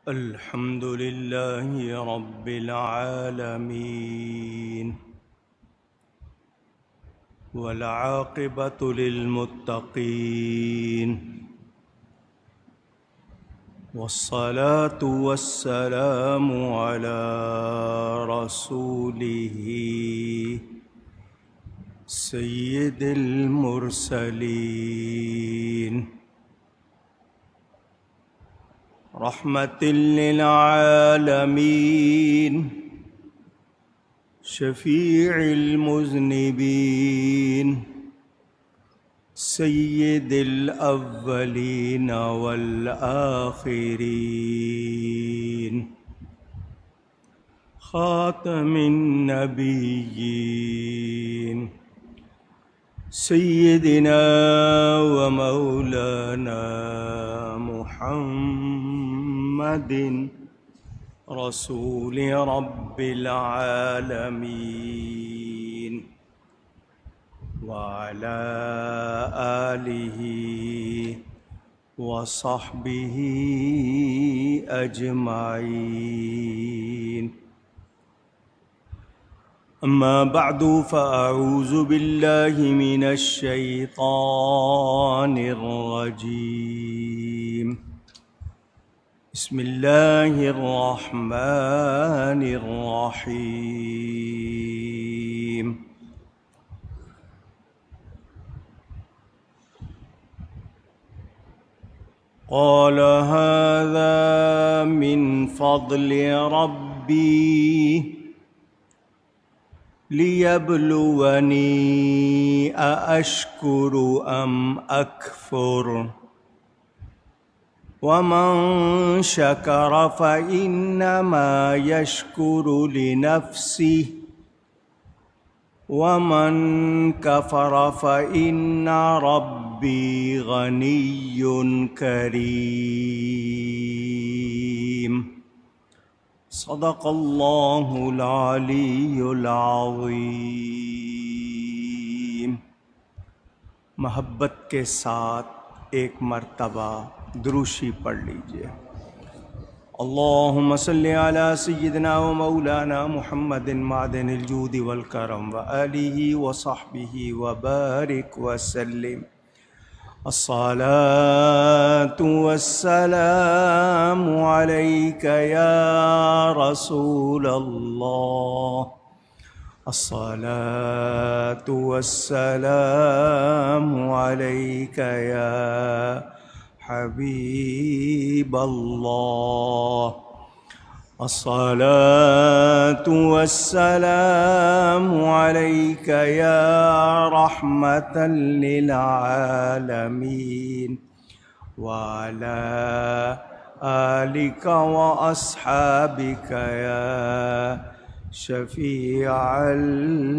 الحمد لله رب العالمين والعاقبة للمتقين والصلاة والسلام على رسوله سيد المرسلين رحمة للعالمين شفيع المذنبين سيد الأولين والآخرين خاتم النبيين سيدنا ومولانا محمد رسول رب العالمين وعلى آله وصحبه أجمعين. أما بعد فأعوذ بالله من الشيطان الرجيم. بسم الله الرحمن الرحيم. قال هذا من فضل ربي ليبلوني أأشكر أم أكفر ومن شكر فإنما يشكر لنفسه ومن كفر فإن ربي غني كريم. صدق الله العلی العظیم. محبت کے ساتھ ایک مرتبہ دروشی پڑھ لیجئے. اللہم صلی علی سیدنا و مولانا محمد معدن الجود والکرم وآلہ وصحبہ وبارک وسلم. الصلاة والسلام عليك يا رسول الله. الصلاة والسلام عليك يا حبيب الله. الصلاة والسلام عليك يا رحمة للعالمين وعلى آلك وأصحابك يا شفيع المذنبين.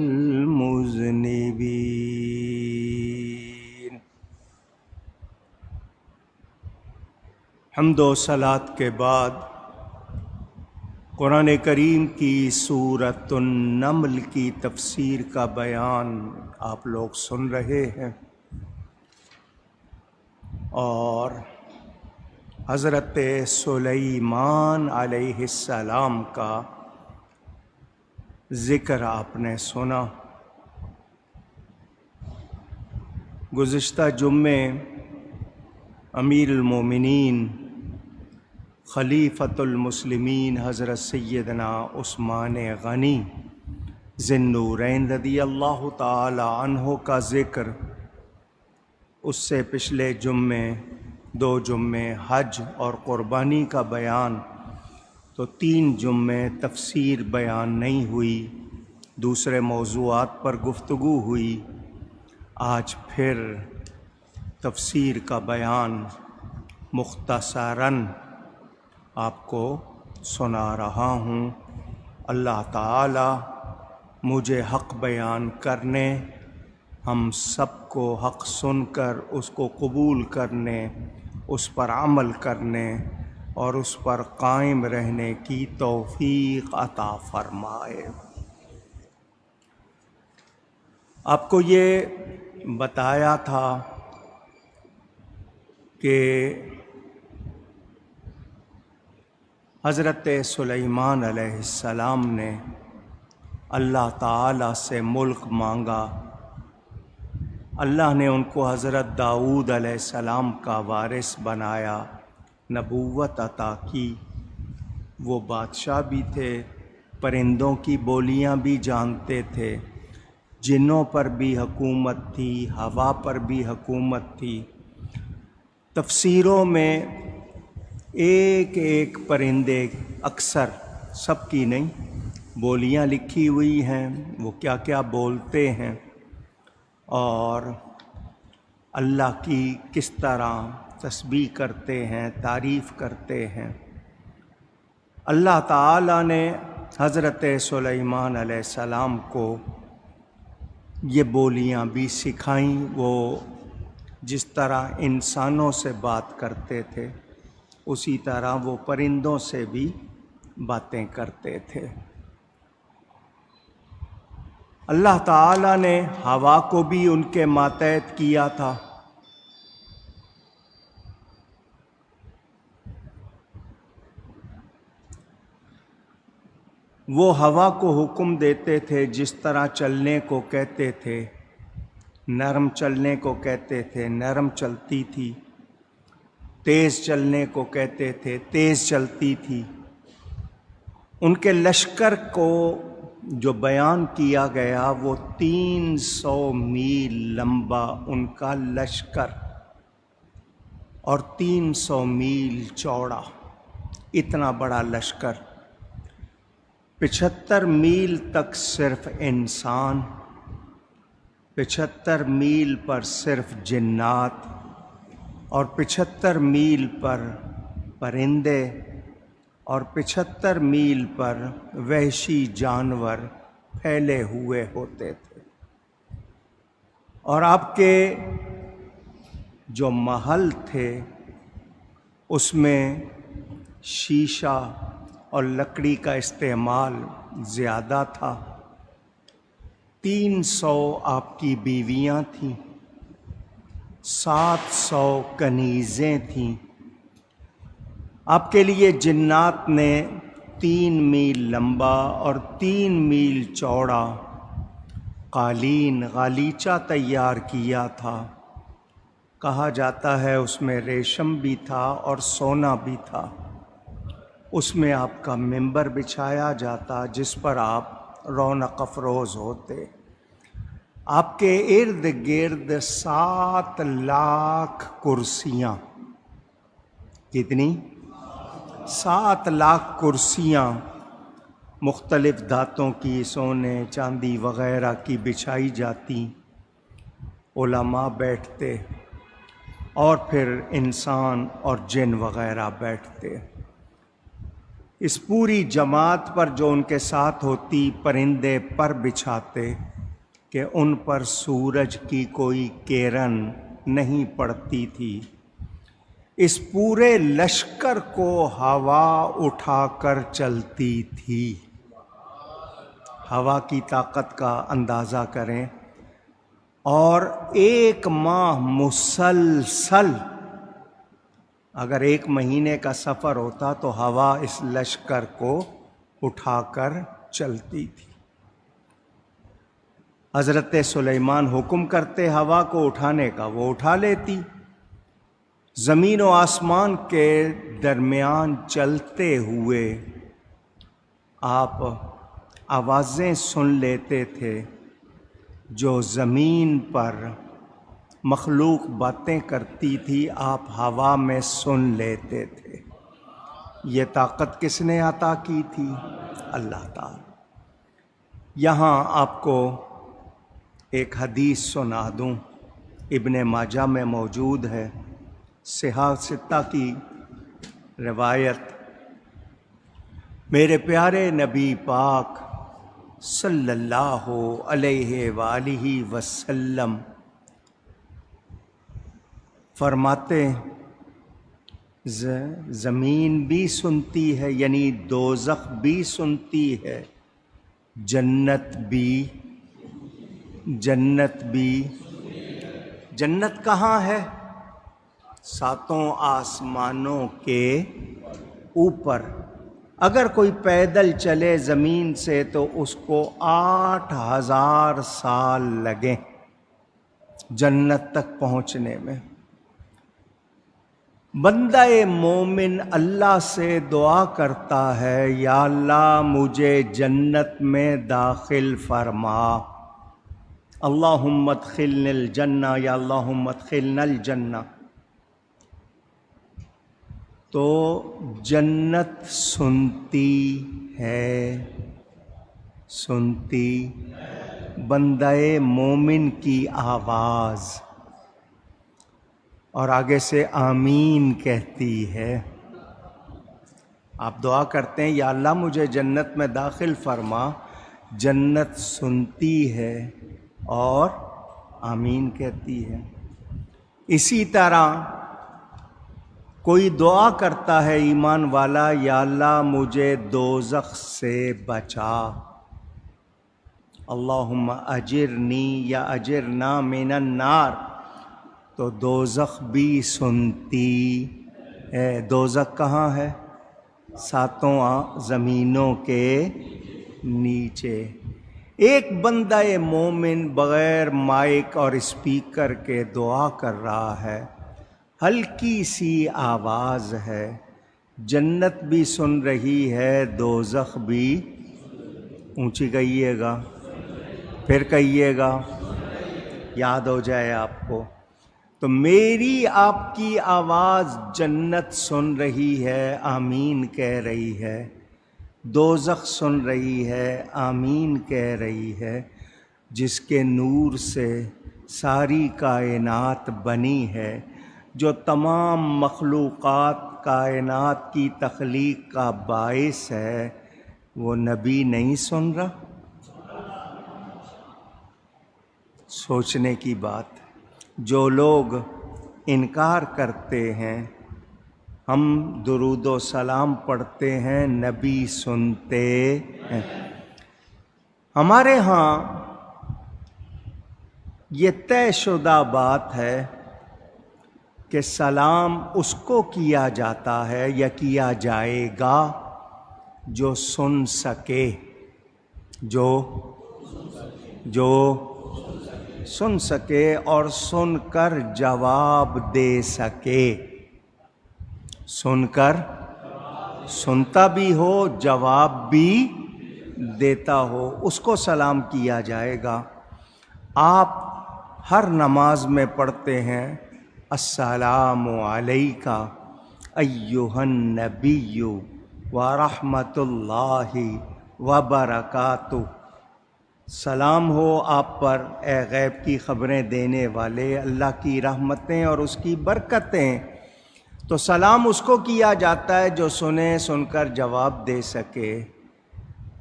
حمد و صلاۃ کے بعد قرآن کریم کی سورۃ النمل کی تفسیر کا بیان آپ لوگ سن رہے ہیں، اور حضرت سلیمان علیہ السلام کا ذکر آپ نے سنا. گزشتہ جمعے امیر المومنین خلیفۃ المسلمین حضرت سیدنا عثمان غنی ذی النورین رضی اللہ تعالی عنہ کا ذکر، اس سے پچھلے جمعے 2 جمعے حج اور قربانی کا بیان، تو 3 جمعے تفسیر بیان نہیں ہوئی، دوسرے موضوعات پر گفتگو ہوئی. آج پھر تفسیر کا بیان مختصراً آپ کو سنا رہا ہوں. اللہ تعالی مجھے حق بیان کرنے، ہم سب کو حق سن کر اس کو قبول کرنے، اس پر عمل کرنے اور اس پر قائم رہنے کی توفیق عطا فرمائے. آپ کو یہ بتایا تھا کہ حضرت سلیمان علیہ السلام نے اللہ تعالیٰ سے ملک مانگا، اللہ نے ان کو حضرت داؤد علیہ السلام کا وارث بنایا، نبوت عطا کی۔ وہ بادشاہ بھی تھے، پرندوں کی بولیاں بھی جانتے تھے، جنوں پر بھی حکومت تھی، ہوا پر بھی حکومت تھی۔ تفسیروں میں ایک ایک پرندے، اکثر سب کی نہیں، بولیاں لکھی ہوئی ہیں، وہ کیا کیا بولتے ہیں اور اللہ کی کس طرح تسبیح کرتے ہیں، تعریف کرتے ہیں۔ اللہ تعالیٰ نے حضرت سلیمان علیہ السلام کو یہ بولیاں بھی سکھائیں۔ وہ جس طرح انسانوں سے بات کرتے تھے اسی طرح وہ پرندوں سے بھی باتیں کرتے تھے۔ اللہ تعالیٰ نے ہوا کو بھی ان کے ماتحت کیا تھا۔ وہ ہوا کو حکم دیتے تھے، جس طرح چلنے کو کہتے تھے، نرم چلنے کو کہتے تھے، نرم چلتی تھی، تیز چلنے کو کہتے تھے، تیز چلتی تھی۔ ان کے لشکر کو جو بیان کیا گیا وہ 300 میل لمبا ان کا لشکر اور 300 میل چوڑا، اتنا بڑا لشکر۔ 75 میل تک صرف انسان، 75 میل پر صرف جنات اور 75 میل پر پرندے اور 75 میل پر وحشی جانور پھیلے ہوئے ہوتے تھے۔ اور آپ کے جو محل تھے اس میں شیشہ اور لکڑی کا استعمال زیادہ تھا۔ 300 آپ کی بیویاں تھیں، 700 کنیزیں تھیں۔ آپ کے لیے جنات نے 3 میل لمبا اور 3 میل چوڑا قالین، غالیچہ تیار کیا تھا۔ کہا جاتا ہے اس میں ریشم بھی تھا اور سونا بھی تھا۔ اس میں آپ کا ممبر بچھایا جاتا جس پر آپ رونق افروز ہوتے۔ آپ کے ارد گرد 7 لاکھ کرسیاں، کتنی؟ 7 لاکھ کرسیاں مختلف دھاتوں کی، سونے چاندی وغیرہ کی بچھائی جاتی، علماء بیٹھتے اور پھر انسان اور جن وغیرہ بیٹھتے۔ اس پوری جماعت پر جو ان کے ساتھ ہوتی، پرندے پر بچھاتے کہ ان پر سورج کی کوئی کرن نہیں پڑتی تھی۔ اس پورے لشکر کو ہوا اٹھا کر چلتی تھی۔ ہوا کی طاقت کا اندازہ کریں، اور 1 ماہ مسلسل، اگر 1 مہینے کا سفر ہوتا تو ہوا اس لشکر کو اٹھا کر چلتی تھی۔ حضرت سلیمان حکم کرتے ہوا کو اٹھانے کا، وہ اٹھا لیتی۔ زمین و آسمان کے درمیان چلتے ہوئے آپ آوازیں سن لیتے تھے جو زمین پر مخلوق باتیں کرتی تھی، آپ ہوا میں سن لیتے تھے۔ یہ طاقت کس نے عطا کی تھی؟ اللہ تعالی۔ یہاں آپ کو ایک حدیث سنا دوں، ابن ماجہ میں موجود ہے، صحاح 6 کی روایت۔ میرے پیارے نبی پاک صلی اللہ علیہ وآلہ وسلم فرماتے، زمین بھی سنتی ہے، یعنی دوزخ بھی سنتی ہے، جنت بھی۔ جنت کہاں ہے؟ 7 آسمانوں کے اوپر، اگر کوئی پیدل چلے زمین سے تو اس کو 8000 سال لگیں جنت تک پہنچنے میں۔ بندہ مومن اللہ سے دعا کرتا ہے، یا اللہ مجھے جنت میں داخل فرما، اللہم ادخلنی الجنہ، یا اللہم ادخلنا الجنہ۔ تو جنت سنتی ہے، سنتی بندہ مومن کی آواز، اور آگے سے آمین کہتی ہے۔ آپ دعا کرتے ہیں یا اللہ مجھے جنت میں داخل فرما، جنت سنتی ہے اور آمین کہتی ہے۔ اسی طرح کوئی دعا کرتا ہے ایمان والا، یا اللہ مجھے دوزخ سے بچا، اللہم اجرنی یا اجرنا من النار، تو دوزخ بھی سنتی ہے۔ دوزخ کہاں ہے؟ 7 زمینوں کے نیچے۔ ایک بندہ مومن بغیر مائک اور اسپیکر کے دعا کر رہا ہے، ہلکی سی آواز ہے، جنت بھی سن رہی ہے، دوزخ بھی۔ اونچی کہیے گا، پھر کہیے گا، یاد ہو جائے آپ کو۔ تو میری آپ کی آواز جنت سن رہی ہے، آمین کہہ رہی ہے، دوزخ سن رہی ہے، آمین کہہ رہی ہے، جس کے نور سے ساری کائنات بنی ہے، جو تمام مخلوقات کائنات کی تخلیق کا باعث ہے، وہ نبی نہیں سن رہا؟ سوچنے کی بات۔ جو لوگ انکار کرتے ہیں، ہم درود و سلام پڑھتے ہیں، نبی سنتے ہیں۔ ہمارے ہاں یہ طے شدہ بات ہے کہ سلام اس کو کیا جاتا ہے یا کیا جائے گا جو سن سکے، جو سن سکے اور سن کر جواب دے سکے، سن کر سنتا بھی ہو، جواب بھی دیتا ہو، اس کو سلام کیا جائے گا۔ آپ ہر نماز میں پڑھتے ہیں السلام علیک ایھا النبی ورحمۃ اللہ وبرکاتہ، سلام ہو آپ پر اے غیب کی خبریں دینے والے، اللہ کی رحمتیں اور اس کی برکتیں۔ تو سلام اس کو کیا جاتا ہے جو سنے، سن کر جواب دے سکے۔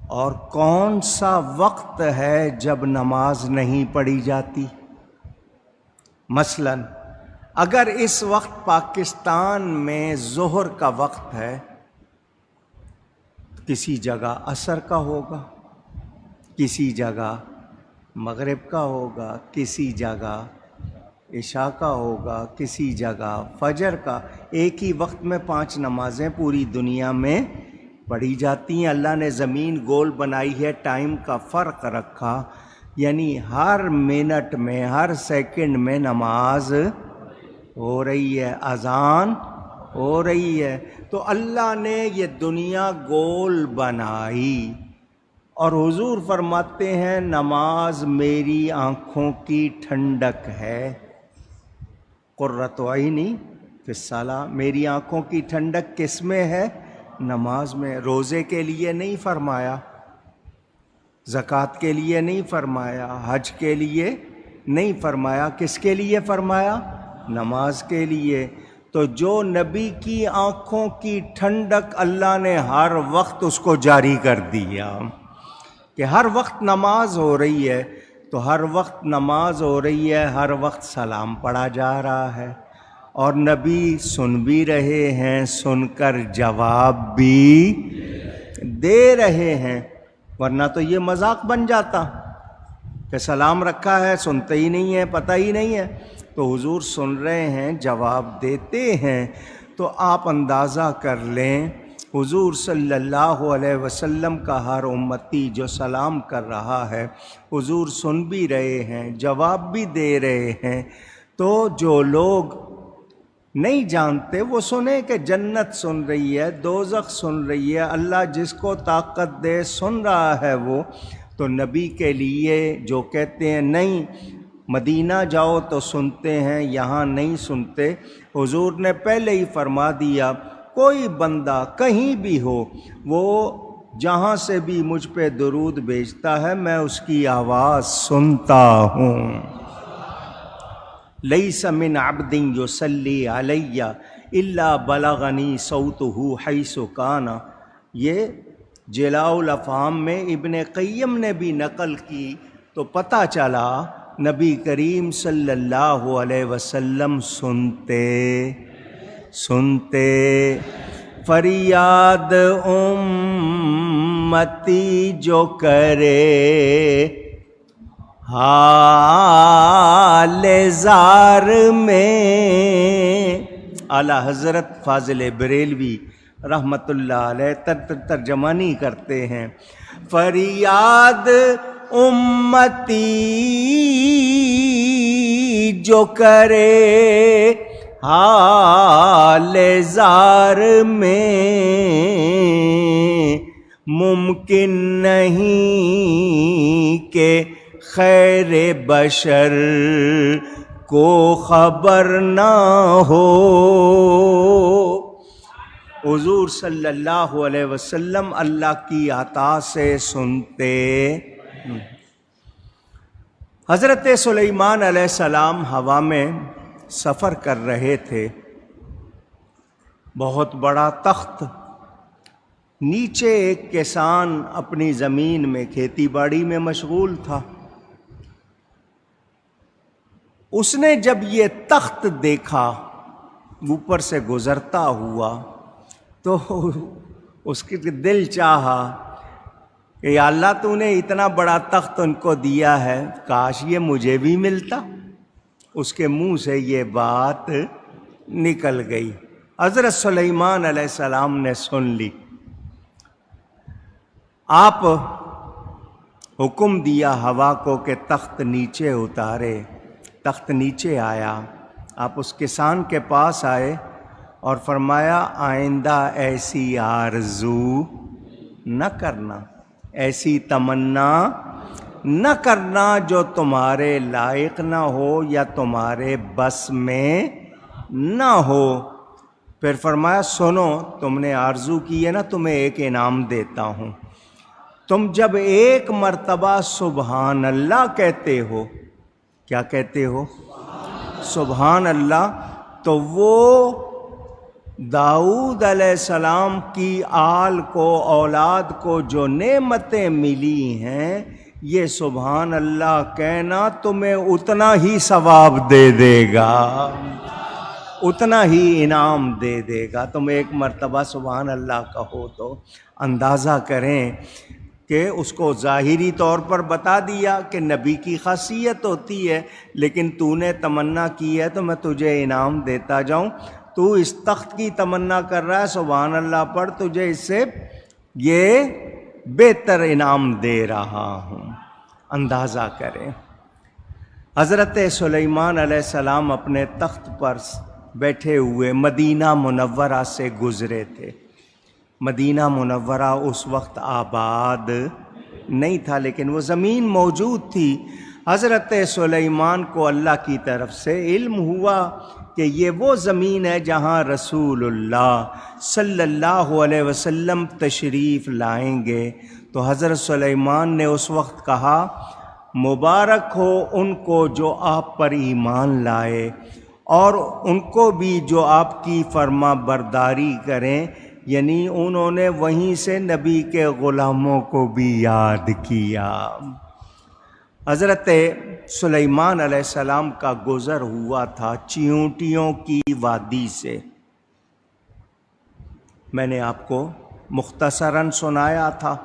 اور کون سا وقت ہے جب نماز نہیں پڑھی جاتی؟ مثلا اگر اس وقت پاکستان میں ظہر کا وقت ہے، کسی جگہ عصر کا ہوگا، کسی جگہ مغرب کا ہوگا، کسی جگہ عشاء کا ہوگا، کسی جگہ فجر کا۔ ایک ہی وقت میں 5 نمازیں پوری دنیا میں پڑھی جاتی ہیں۔ اللہ نے زمین گول بنائی ہے، ٹائم کا فرق رکھا، یعنی ہر منٹ میں، ہر سیکنڈ میں نماز ہو رہی ہے، اذان ہو رہی ہے۔ تو اللہ نے یہ دنیا گول بنائی، اور حضور فرماتے ہیں نماز میری آنکھوں کی ٹھنڈک ہے، قرۃ عینی فی الصلاۃ، میری آنکھوں کی ٹھنڈک کس میں ہے؟ نماز میں۔ روزے کے لیے نہیں فرمایا، زکوٰۃ کے لیے نہیں فرمایا، حج کے لیے نہیں فرمایا، کس کے لیے فرمایا؟ نماز کے لیے۔ تو جو نبی کی آنکھوں کی ٹھنڈک اللہ نے ہر وقت اس کو جاری کر دیا کہ ہر وقت نماز ہو رہی ہے، تو ہر وقت نماز ہو رہی ہے، ہر وقت سلام پڑھا جا رہا ہے، اور نبی سن بھی رہے ہیں، سن کر جواب بھی دے رہے ہیں۔ ورنہ تو یہ مذاق بن جاتا کہ سلام رکھا ہے، سنتے ہی نہیں ہے، پتہ ہی نہیں ہے۔ تو حضور سن رہے ہیں، جواب دیتے ہیں۔ تو آپ اندازہ کر لیں حضور صلی اللہ علیہ وسلم کا ہر امتی جو سلام کر رہا ہے حضور سن بھی رہے ہیں، جواب بھی دے رہے ہیں، تو جو لوگ نہیں جانتے وہ سنیں کہ جنت سن رہی ہے، دوزخ سن رہی ہے، اللہ جس کو طاقت دے سن رہا ہے وہ. تو نبی کے لیے جو کہتے ہیں نہیں مدینہ جاؤ تو سنتے ہیں، یہاں نہیں سنتے، حضور نے پہلے ہی فرما دیا کوئی بندہ کہیں بھی ہو وہ جہاں سے بھی مجھ پہ درود بھیجتا ہے میں اس کی آواز سنتا ہوں. لیس من عبد یصلی علی الا بلغنی صوتہ حیث کان. یہ جلاء الافہام میں ابن قیم نے بھی نقل کی تو پتہ چلا نبی کریم صلی اللہ علیہ وسلم سنتے فریاد امتی جو کرے حال زار میں. اعلیٰ حضرت فاضل بریلوی رحمت اللہ علیہ ترجمانی کرتے ہیں فریاد امتی جو کرے حال زار میں ممکن نہیں کہ خیر بشر کو خبر نہ ہو. حضور صلی اللہ علیہ وسلم اللہ کی عطا سے سنتے. حضرت سلیمان علیہ السلام ہوا میں سفر کر رہے تھے، بہت بڑا تخت، نیچے ایک کسان اپنی زمین میں کھیتی باڑی میں مشغول تھا. اس نے جب یہ تخت دیکھا اوپر سے گزرتا ہوا تو اس کے دل چاہا کہ یا اللہ تو نے اتنا بڑا تخت ان کو دیا ہے، کاش یہ مجھے بھی ملتا. اس کے منہ سے یہ بات نکل گئی. حضرت سلیمان علیہ السلام نے سن لی. آپ حکم دیا ہوا کو کہ تخت نیچے اتارے. تخت نیچے آیا. آپ اس کسان کے پاس آئے اور فرمایا آئندہ ایسی آرزو نہ کرنا، ایسی تمنا نہ کرنا جو تمہارے لائق نہ ہو یا تمہارے بس میں نہ ہو. پھر فرمایا سنو، تم نے آرزو کی ہے نا، تمہیں ایک انعام دیتا ہوں. تم جب ایک مرتبہ سبحان اللہ کہتے ہو، کیا کہتے ہو؟ سبحان اللہ، تو وہ داؤد علیہ السلام کی آل کو، اولاد کو جو نعمتیں ملی ہیں، یہ سبحان اللہ کہنا تمہیں اتنا ہی ثواب دے دے گا، اتنا ہی انعام دے دے گا. تم ایک مرتبہ سبحان اللہ کہو تو اندازہ کریں کہ اس کو ظاہری طور پر بتا دیا کہ نبی کی خاصیت ہوتی ہے، لیکن تو نے تمنا کی ہے تو میں تجھے انعام دیتا جاؤں. تو اس تخت کی تمنا کر رہا ہے، سبحان اللہ پڑھ، تجھے اس سے یہ بہتر انعام دے رہا ہوں. اندازہ کریں. حضرت سلیمان علیہ السلام اپنے تخت پر بیٹھے ہوئے مدینہ منورہ سے گزرے تھے. مدینہ منورہ اس وقت آباد نہیں تھا لیکن وہ زمین موجود تھی. حضرت سلیمان کو اللہ کی طرف سے علم ہوا کہ یہ وہ زمین ہے جہاں رسول اللہ صلی اللہ علیہ وسلم تشریف لائیں گے. تو حضرت سلیمان نے اس وقت کہا مبارک ہو ان کو جو آپ پر ایمان لائے اور ان کو بھی جو آپ کی فرما برداری کریں، یعنی انہوں نے وہیں سے نبی کے غلاموں کو بھی یاد کیا. حضرت سلیمان علیہ السلام کا گزر ہوا تھا چیونٹیوں کی وادی سے. میں نے آپ کو مختصراً سنایا تھا.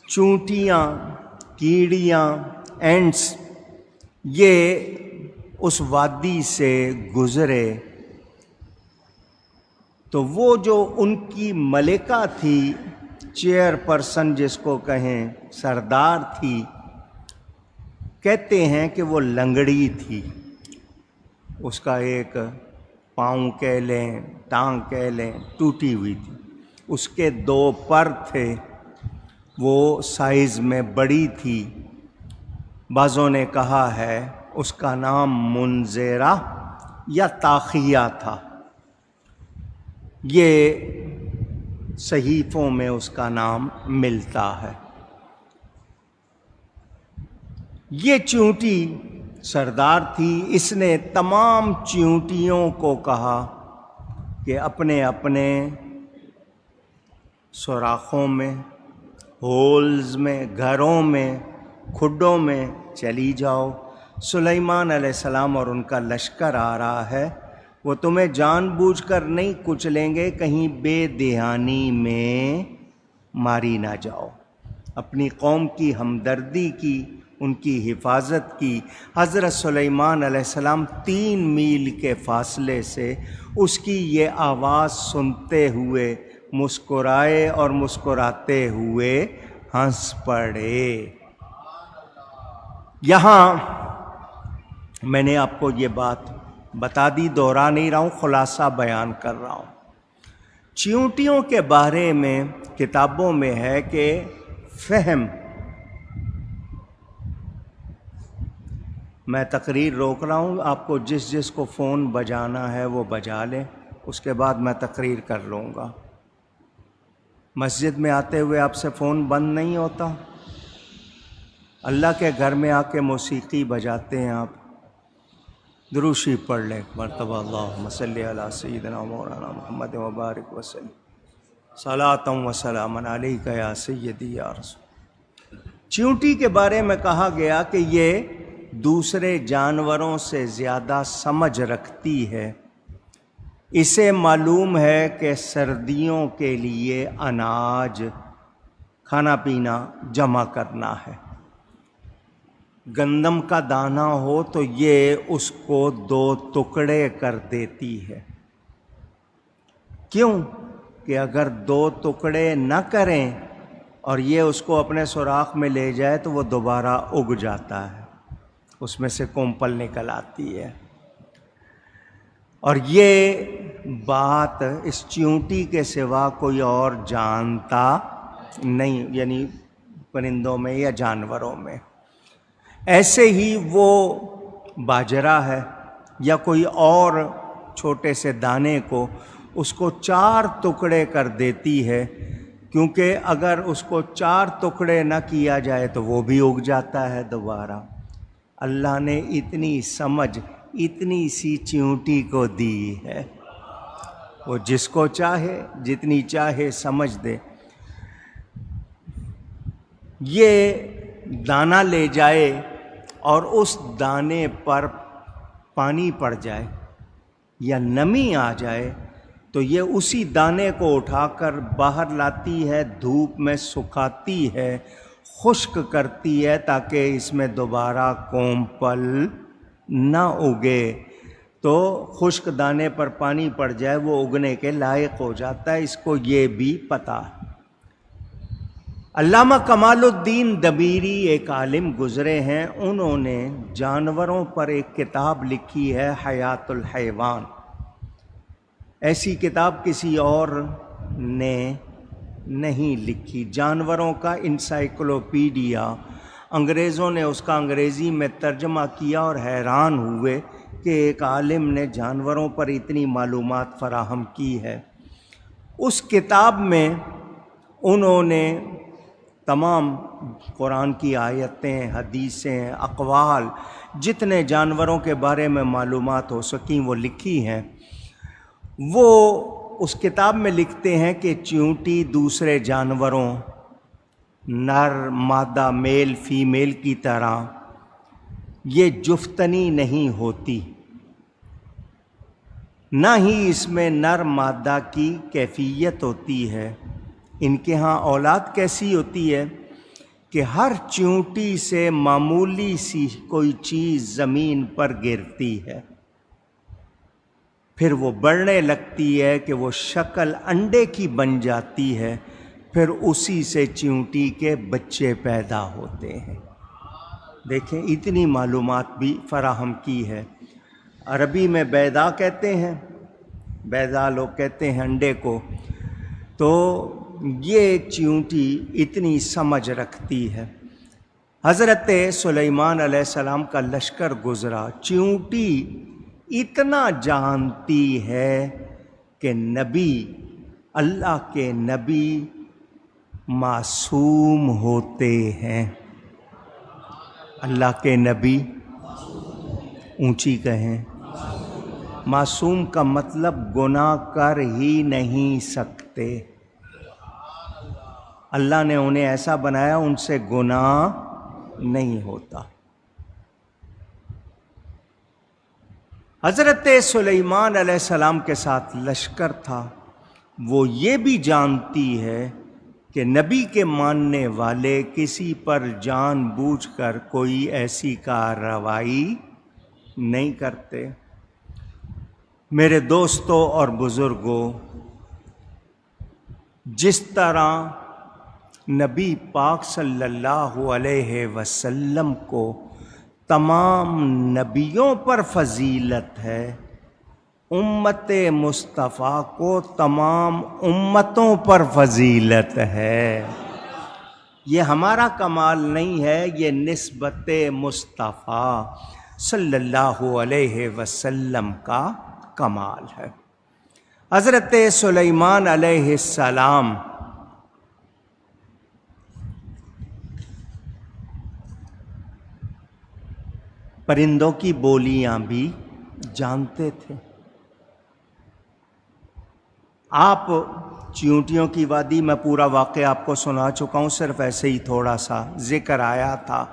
چونٹیاں، کیڑیاں، اینٹس، یہ اس وادی سے گزرے تو وہ جو ان کی ملکہ تھی، چیئر پرسن جس کو کہیں، سردار تھی، کہتے ہیں کہ وہ لنگڑی تھی، اس کا ایک پاؤں کہہ لیں، ٹانگ کہہ لیں، ٹوٹی ہوئی تھی، اس کے 2 پر تھے، وہ سائز میں بڑی تھی۔ بعضوں نے کہا ہے اس کا نام منذرہ یا طاخیہ تھا، یہ صحیفوں میں اس کا نام ملتا ہے۔ یہ چیونٹی سردار تھی، اس نے تمام چیونٹیوں کو کہا کہ اپنے اپنے سوراخوں میں، ہولز میں، گھروں میں، کھڈوں میں چلی جاؤ، سلیمان علیہ السلام اور ان کا لشکر آ رہا ہے، وہ تمہیں جان بوجھ کر نہیں کچلیں گے، کہیں بے دہانی میں ماری نہ جاؤ۔ اپنی قوم کی ہمدردی کی، ان کی حفاظت کی۔ حضرت سلیمان علیہ السلام 3 میل کے فاصلے سے اس کی یہ آواز سنتے ہوئے مسکرائے اور مسکراتے ہوئے ہنس پڑے۔ یہاں میں نے آپ کو یہ بات بتا دی، دوہرا نہیں رہا ہوں، خلاصہ بیان کر رہا ہوں۔ چیونٹیوں کے بارے میں کتابوں میں ہے کہ فہم، میں تقریر روک رہا ہوں، آپ کو جس جس کو فون بجانا ہے وہ بجا لیں، اس کے بعد میں تقریر کر لوں گا۔ مسجد میں آتے ہوئے آپ سے فون بند نہیں ہوتا، اللہ کے گھر میں آ کے موسیقی بجاتے ہیں آپ، درود شریف پڑھ لیں ایک مرتبہ، اللہم صلی علی سیدنا مولانا محمد وبارک وسلم، صلاۃ و سلام علیک یا سیدی یا رسول۔ چیونٹی کے بارے میں کہا گیا کہ یہ دوسرے جانوروں سے زیادہ سمجھ رکھتی ہے، اسے معلوم ہے کہ سردیوں کے لیے اناج، کھانا پینا جمع کرنا ہے۔ گندم کا دانہ ہو تو یہ اس کو 2 ٹکڑے کر دیتی ہے۔ کیوں؟ کہ اگر 2 ٹکڑے نہ کریں اور یہ اس کو اپنے سوراخ میں لے جائے تو وہ دوبارہ اگ جاتا ہے، اس میں سے کونپل نکل آتی ہے۔ اور یہ بات اس چیونٹی کے سوا کوئی اور جانتا نہیں، یعنی پرندوں میں یا جانوروں میں۔ ایسے ہی وہ باجرہ ہے یا کوئی اور چھوٹے سے دانے کو، اس کو 4 ٹکڑے کر دیتی ہے، کیونکہ اگر اس کو 4 ٹکڑے نہ کیا جائے تو وہ بھی اگ جاتا ہے دوبارہ۔ اللہ نے اتنی سمجھ اتنی سی چیونٹی کو دی ہے، وہ جس کو چاہے جتنی چاہے سمجھ دے۔ یہ دانہ لے جائے اور اس دانے پر پانی پڑ جائے یا نمی آ جائے تو یہ اسی دانے کو اٹھا کر باہر لاتی ہے، دھوپ میں سکھاتی ہے، خشک کرتی ہے تاکہ اس میں دوبارہ کونپل نہ اگے۔ تو خشک دانے پر پانی پڑ جائے وہ اگنے کے لائق ہو جاتا ہے، اس کو یہ بھی پتہ ہے۔ علامہ کمال الدین دبیری ایک عالم گزرے ہیں، انہوں نے جانوروں پر ایک کتاب لکھی ہے، حیات الحیوان۔ ایسی کتاب کسی اور نے نہیں لکھی، جانوروں کا انسائکلوپیڈیا۔ انگریزوں نے اس کا انگریزی میں ترجمہ کیا اور حیران ہوئے کہ ایک عالم نے جانوروں پر اتنی معلومات فراہم کی ہے۔ اس کتاب میں انہوں نے تمام قرآن کی آیتیں، حدیثیں، اقوال، جتنے جانوروں کے بارے میں معلومات ہو سکیں وہ لکھی ہیں۔ وہ اس کتاب میں لکھتے ہیں کہ چیونٹی دوسرے جانوروں، نر مادہ، میل فیمیل کی طرح یہ جفتنی نہیں ہوتی، نہ ہی اس میں نر مادہ کی کیفیت ہوتی ہے۔ ان کے ہاں اولاد کیسی ہوتی ہے کہ ہر چیونٹی سے معمولی سی کوئی چیز زمین پر گرتی ہے، پھر وہ بڑھنے لگتی ہے کہ وہ شکل انڈے کی بن جاتی ہے، پھر اسی سے چیونٹی کے بچے پیدا ہوتے ہیں۔ دیکھیں اتنی معلومات بھی فراہم کی ہے۔ عربی میں بیضا کہتے ہیں، بیضا لوگ کہتے ہیں انڈے کو، تو یہ چیونٹی اتنی سمجھ رکھتی ہے۔ حضرت سلیمان علیہ السلام کا لشکر گزرا، چیونٹی اتنا جانتی ہے کہ نبی، اللہ کے نبی معصوم ہوتے ہیں۔ اللہ کے نبی اونچی کہیں، معصوم کا مطلب گناہ کر ہی نہیں سکتے۔ اللہ نے انہیں ایسا بنایا ان سے گناہ نہیں ہوتا۔ حضرت سلیمان علیہ السلام کے ساتھ لشکر تھا، وہ یہ بھی جانتی ہے کہ نبی کے ماننے والے کسی پر جان بوجھ کر کوئی ایسی کارروائی نہیں کرتے۔ میرے دوستوں اور بزرگوں، جس طرح نبی پاک صلی اللہ علیہ وسلم کو تمام نبیوں پر فضیلت ہے، امت مصطفیٰ کو تمام امتوں پر فضیلت ہے۔ یہ ہمارا کمال نہیں ہے، یہ نسبت مصطفیٰ صلی اللہ علیہ وسلم کا کمال ہے۔ حضرت سلیمان علیہ السلام پرندوں کی بولیاں بھی جانتے تھے۔ آپ چیونٹیوں کی وادی میں پورا واقعہ آپ کو سنا چکا ہوں، صرف ایسے ہی تھوڑا سا ذکر آیا تھا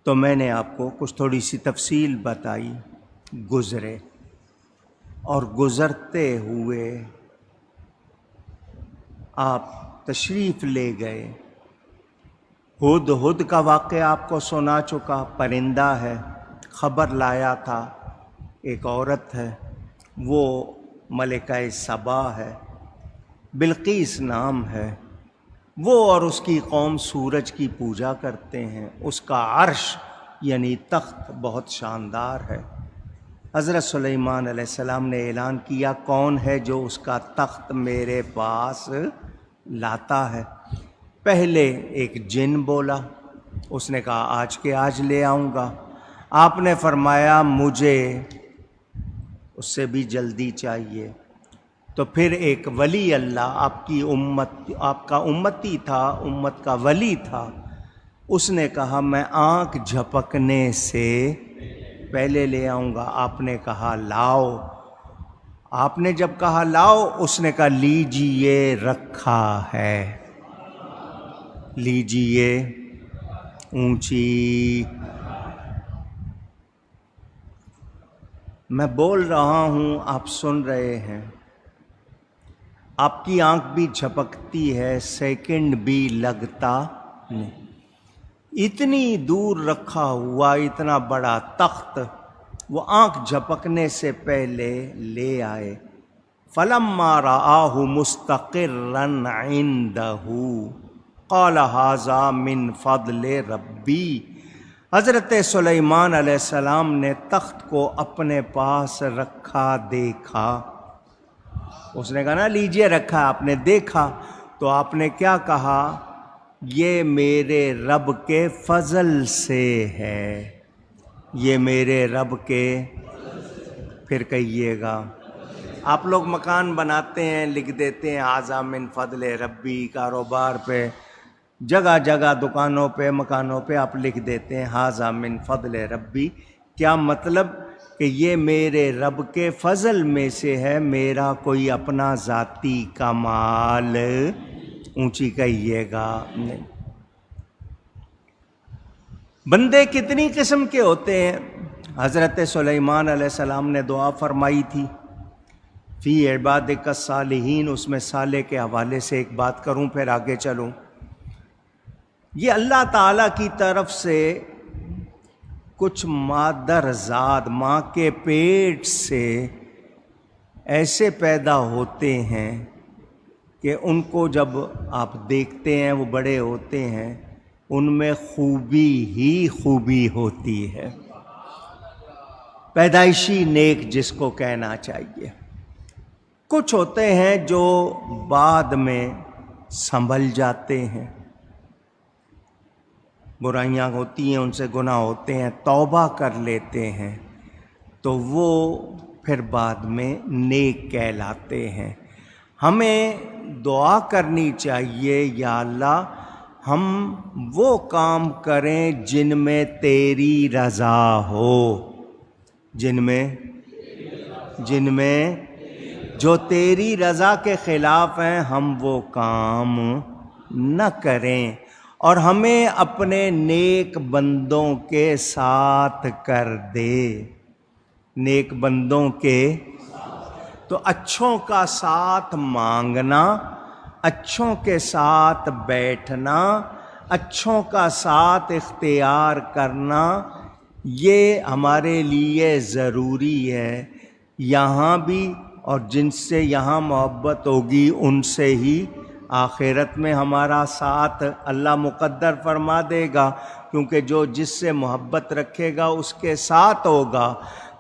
تو میں نے آپ کو کچھ تھوڑی سی تفصیل بتائی۔ گزرے اور گزرتے ہوئے آپ تشریف لے گئے۔ ہدہد کا واقعہ آپ کو سنا چکا، پرندہ ہے، خبر لایا تھا، ایک عورت ہے، وہ ملکہ سبا ہے، بلقیس نام ہے، وہ اور اس کی قوم سورج کی پوجا کرتے ہیں، اس کا عرش یعنی تخت بہت شاندار ہے۔ حضرت سلیمان علیہ السلام نے اعلان کیا، کون ہے جو اس کا تخت میرے پاس لاتا ہے؟ پہلے ایک جن بولا، اس نے کہا آج کے آج لے آؤں گا۔ آپ نے فرمایا مجھے اس سے بھی جلدی چاہیے۔ تو پھر ایک ولی اللہ، آپ کی امت، آپ کا امتی تھا، امت کا ولی تھا، اس نے کہا میں آنکھ جھپکنے سے پہلے لے آؤں گا۔ آپ نے کہا لاؤ۔ آپ نے جب کہا لاؤ، اس نے کہا لیجیے رکھا ہے، لیجیے اونچی۔ میں بول رہا ہوں، آپ سن رہے ہیں، آپ کی آنکھ بھی جھپکتی ہے، سیکنڈ بھی لگتا نہیں۔ اتنی دور رکھا ہوا اتنا بڑا تخت وہ آنکھ جھپکنے سے پہلے لے آئے۔ فَلَمَّا رَآهُ مُسْتَقِرًّا عِندَهُ قَالَ هَذَا مِنْ فَضْلِ رَبِّي۔ حضرت سلیمان علیہ السلام نے تخت کو اپنے پاس رکھا دیکھا، اس نے کہا نا لیجیے رکھا، آپ نے دیکھا تو آپ نے کیا کہا؟ یہ میرے رب کے فضل سے ہے، یہ میرے رب کے، پھر کہیے گا۔ آپ لوگ مکان بناتے ہیں، لکھ دیتے ہیں ھذا من فضل ربی، کاروبار پہ جگہ جگہ دکانوں پہ مکانوں پہ آپ لکھ دیتے ہیں ھذا من فضل ربی۔ کیا مطلب؟ کہ یہ میرے رب کے فضل میں سے ہے، میرا کوئی اپنا ذاتی کمال، اونچی کہیے گا، نہیں۔ بندے کتنی قسم کے ہوتے ہیں؟ حضرت سلیمان علیہ السلام نے دعا فرمائی تھی فی عبادک الصالحین، اس میں صالح کے حوالے سے ایک بات کروں پھر آگے چلوں۔ یہ اللہ تعالیٰ کی طرف سے کچھ مادر زاد، ماں کے پیٹ سے ایسے پیدا ہوتے ہیں کہ ان کو جب آپ دیکھتے ہیں وہ بڑے ہوتے ہیں، ان میں خوبی ہی خوبی ہوتی ہے، پیدائشی نیک جس کو کہنا چاہیے۔ کچھ ہوتے ہیں جو بعد میں سنبھل جاتے ہیں، برائیاں ہوتی ہیں، ان سے گناہ ہوتے ہیں، توبہ کر لیتے ہیں، تو وہ پھر بعد میں نیک کہلاتے ہیں۔ ہمیں دعا کرنی چاہیے، یا اللہ ہم وہ کام کریں جن میں تیری رضا ہو، جن میں جو تیری رضا کے خلاف ہیں ہم وہ کام نہ کریں، اور ہمیں اپنے نیک بندوں کے ساتھ کر دے، نیک بندوں کے۔ تو اچھوں کا ساتھ مانگنا، اچھوں کے ساتھ بیٹھنا، اچھوں کا ساتھ اختیار کرنا، یہ ہمارے لیے ضروری ہے، یہاں بھی، اور جن سے یہاں محبت ہوگی ان سے ہی آخرت میں ہمارا ساتھ اللہ مقدر فرما دے گا، کیونکہ جو جس سے محبت رکھے گا اس کے ساتھ ہوگا۔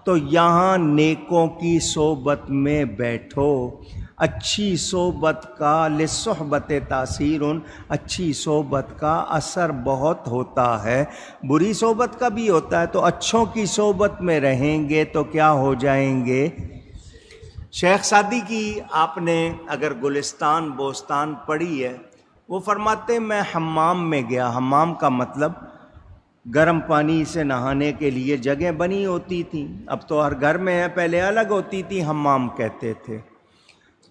تو یہاں نیکوں کی صحبت میں بیٹھو، اچھی صحبت کا لصحبت تاثیر، اچھی صحبت کا اثر بہت ہوتا ہے، بری صحبت کا بھی ہوتا ہے، تو اچھوں کی صحبت میں رہیں گے تو کیا ہو جائیں گے۔ شیخ سعدی کی آپ نے اگر گلستان بوستان پڑھی ہے، وہ فرماتے میں حمام میں گیا، حمام کا مطلب گرم پانی سے نہانے کے لیے جگہ بنی ہوتی تھی، اب تو ہر گھر میں ہے، پہلے الگ ہوتی تھی، حمام کہتے تھے۔